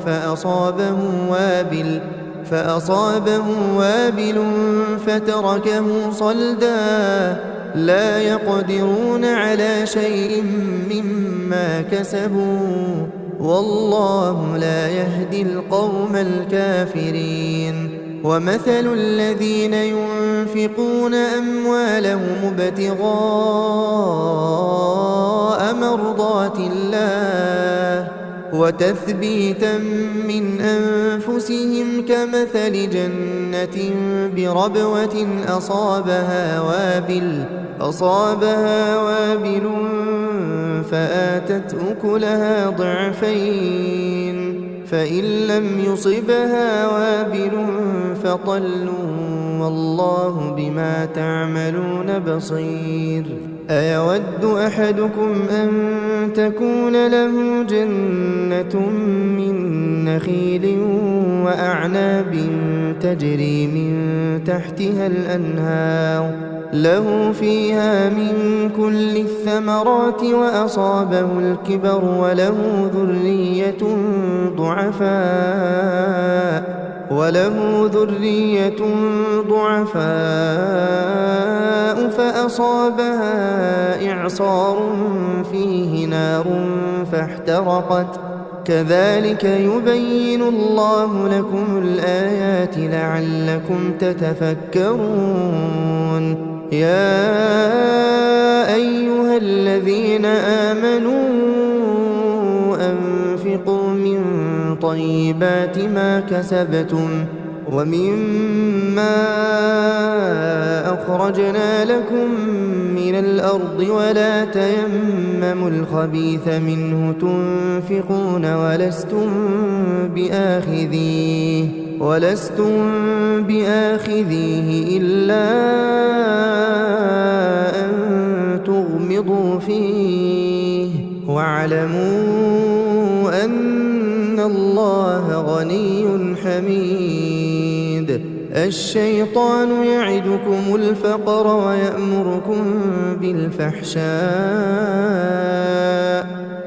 Speaker 1: فأصابه وابل فتركه صلدا لا يقدرون على شيء مما كسبوا والله لا يهدي القوم الكافرين ومثل الذين ينفقون أموالهم ابتغاء مرضات الله وتثبيتا من أنفسهم كمثل جنة بربوة أصابها وابل فآتت أكلها ضعفين فإن لم يصبها وابل فطل والله بما تعملون بصير أيود أحدكم أن تكون له جنة من نخيل وأعناب تجري من تحتها الأنهار له فيها من كل الثمرات وأصابه الكبر وله ذرية ضعفاء فأصابها إعصار فيه نار فاحترقت كذلك يبين الله لكم الآيات لعلكم تتفكرون يا أيها الذين آمنوا أنفقوا من طيبات ما كسبتم ومما أخرجنا لكم من الأرض ولا تيمموا الخبيث منه تنفقون ولستم بآخذيه إلا أن تغمضوا فيه واعلموا أن الله غني حميد الشيطان يعدكم الفقر ويأمركم بالفحشاء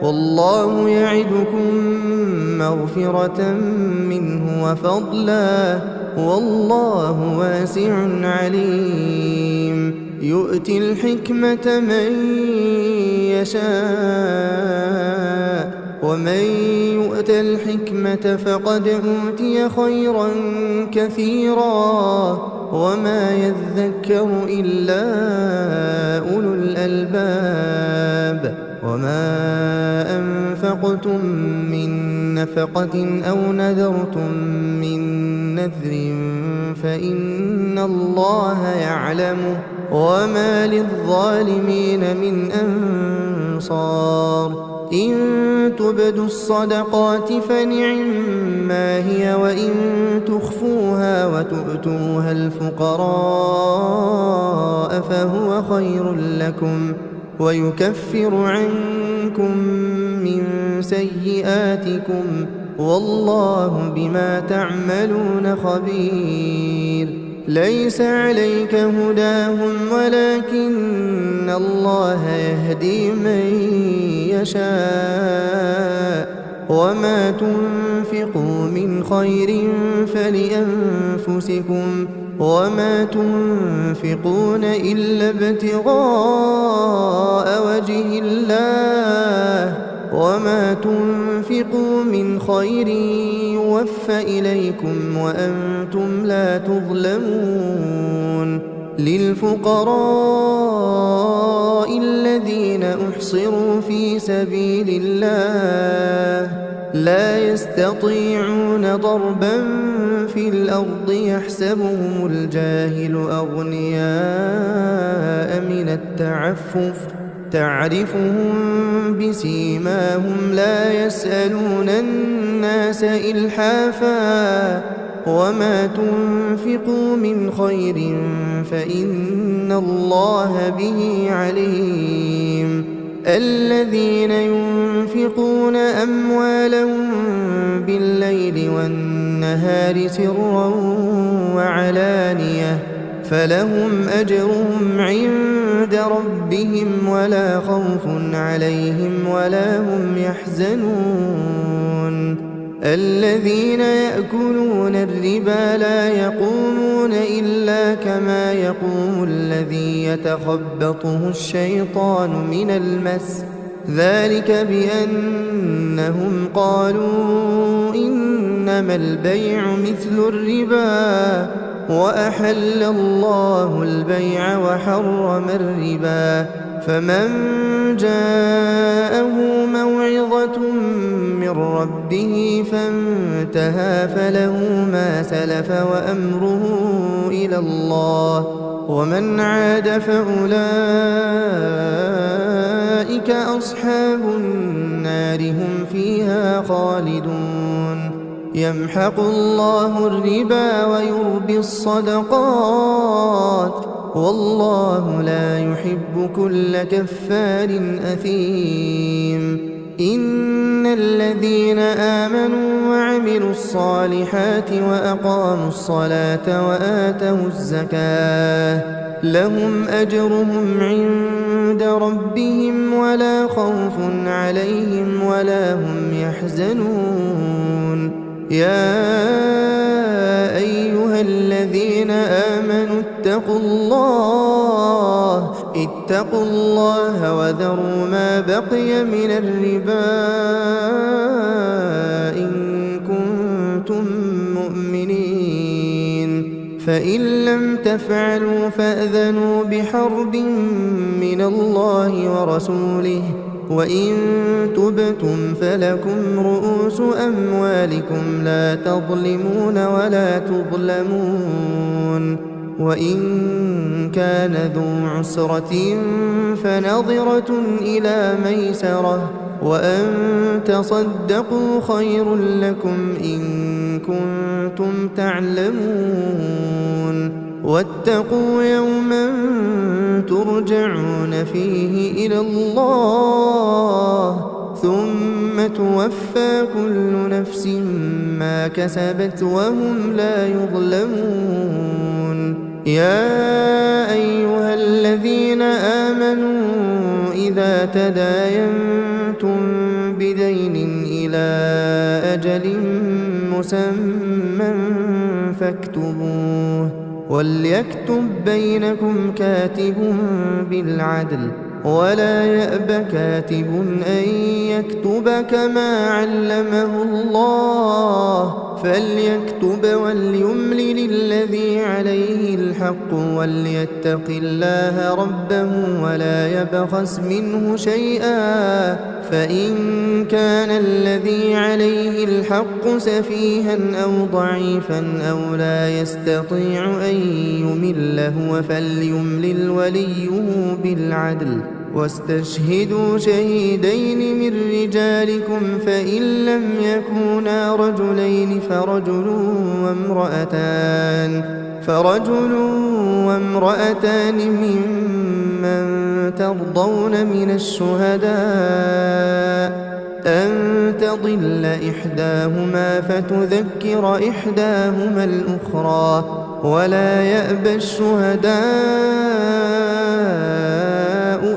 Speaker 1: والله يعدكم مغفرة منه وفضلا والله واسع عليم يؤتي الحكمة من يشاء ومن يؤت الحكمة فقد أوتي خيرا كثيرا وما يذكر إلا أولو الألباب وما أنفقتم من نفقة أو نذرتم من نذر فإن الله يعلمه وما للظالمين من أنصار إن تبدوا الصدقات فنعما هي وإن تخفوها وتؤتوها الفقراء فهو خير لكم ويكفر عنكم من سيئاتكم والله بما تعملون خبير ليس عليك هداهم ولكن الله يهدي من يشاء وما تنفقوا من خير فلأنفسكم وما تنفقون إلا ابتغاء وجه الله وما تنفقوا من خير يوفى إليكم وأنتم لا تظلمون للفقراء الذين أحصروا في سبيل الله لا يستطيعون ضربا في الأرض يحسبهم الجاهل أغنياء من التعفف تعرفهم بسيماهم لا يسألون الناس إلحافا وما تنفقوا من خير فإن الله به عليم الذين ينفقون أموالهم بالليل والنهار سرا وعلانية فلهم أجرهم عند ربهم ولا خوف عليهم ولا هم يحزنون الذين يأكلون الربا لا يقومون إلا كما يقوم الذي يتخبطه الشيطان من المس ذلك بأنهم قالوا إنما البيع مثل الربا وأحل الله البيع وحرم الربا فمن جاءه موعظة من ربه فانتهى فله ما سلف وأمره إلى الله ومن عاد فأولئك أصحاب النار هم فيها خالدون يمحق الله الربا ويربي الصدقات والله لا يحب كل كفار أثيم إن الذين آمنوا وعملوا الصالحات وأقاموا الصلاة وآتوا الزكاة لهم أجرهم عند ربهم ولا خوف عليهم ولا هم يحزنون يا أيها الذين آمنوا اتقوا الله وذروا ما بقي من الربا إن كنتم مؤمنين فإن لم تفعلوا فأذنوا بحرب من الله ورسوله وإن تبتم فلكم رؤوس أموالكم لا تظلمون ولا تظلمون وإن كان ذو عسرة فنظرة إلى ميسرة وأن تصدقوا خير لكم إن كنتم تعلمون واتقوا يوما ترجعون فيه إلى الله ثم توفى كل نفس ما كسبت وهم لا يظلمون يا أيها الذين آمنوا إذا تداينتم بدين إلى أجل مسمى فاكتبوه وليكتب بينكم كاتب بالعدل ولا يأب كاتب أن يكتب كما علمه الله فليكتب وليملل الذي عليه الحق وليتق الله ربه ولا يبخس منه شيئا فإن كان الذي عليه الحق سفيها أو ضعيفا أو لا يستطيع أن يمل هو فليملل وليه بالعدل واستشهدوا شهيدين من رجالكم فإن لم يكونا رجلين فرجل وامرأتان ممن ترضون من الشهداء أن تضل إحداهما فتذكر إحداهما الأخرى ولا يأبى الشهداء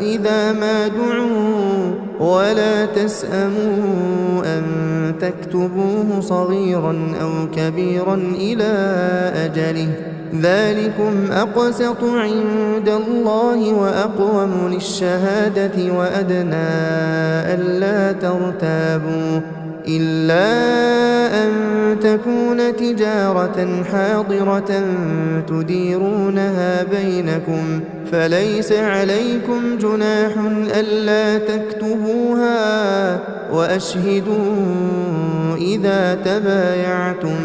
Speaker 1: إذا ما دعوا ولا تسأموا أن تكتبوه صغيرا أو كبيرا إلى أجله ذلكم أقسط عند الله وأقوم للشهادة وأدنى ألا ترتابوا إلا أن تكون تجارة حاضرة تديرونها بينكم فليس عليكم جناح ألا تكتبوها وأشهدوا إذا تبايعتم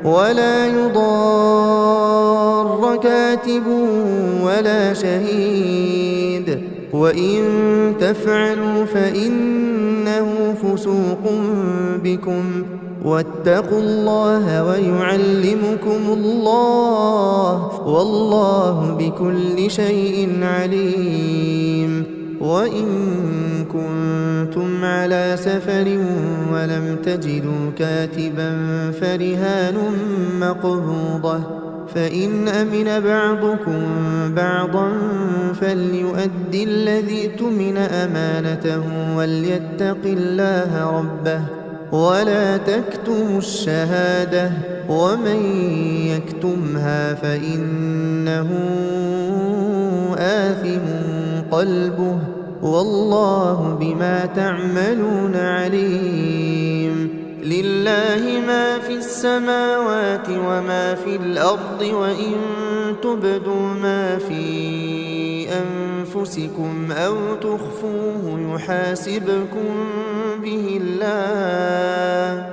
Speaker 1: ولا يضار كاتب ولا شهيد وإن تفعلوا فإنه فسوق بكم واتقوا الله ويعلمكم الله والله بكل شيء عليم وإن كنتم على سفر ولم تجدوا كاتبا فرهان مقبوضة فإن أمن بعضكم بعضا فليؤد الذي اؤتمن أمانته وليتق الله ربه ولا تكتموا الشهادة ومن يكتمها فإنه آثم قلبه والله بما تعملون عليم لله ما في السماوات وما في الأرض وإن تبدوا ما في أنفسكم أو تخفوه يحاسبكم به الله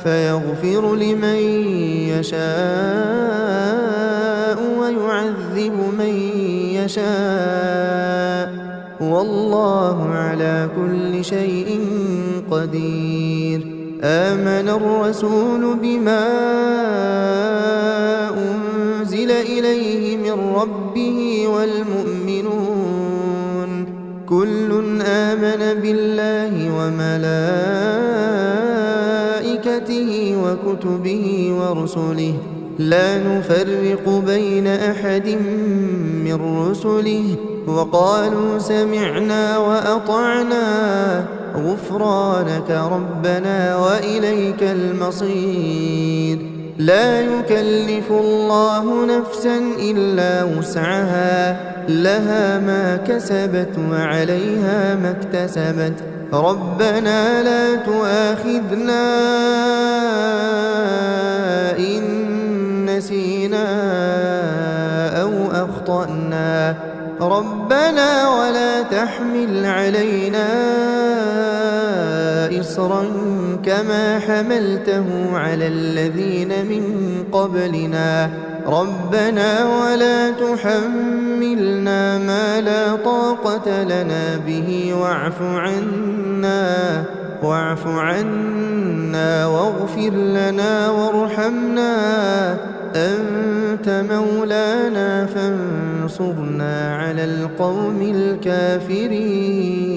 Speaker 1: فيغفر لمن يشاء ويعذب من يشاء والله على كل شيء قدير آمن الرسول بما أنزل إليه من ربه والمؤمنون كل آمن بالله وملائكته وكتبه ورسله لا نفرق بين أحد من رسله وقالوا سمعنا وأطعنا غفرانك ربنا وإليك المصير لا يكلف الله نفسا إلا وسعها لها ما كسبت وعليها ما اكتسبت ربنا لا تؤاخذنا إن نسينا أو أخطأنا ربنا ولا تحمل علينا إصرا كما حملته على الذين من قبلنا ربنا ولا تحملنا ما لا طاقة لنا به واعف عنا واغفر لنا وارحمنا أنت مولانا فانصرنا على القوم الكافرين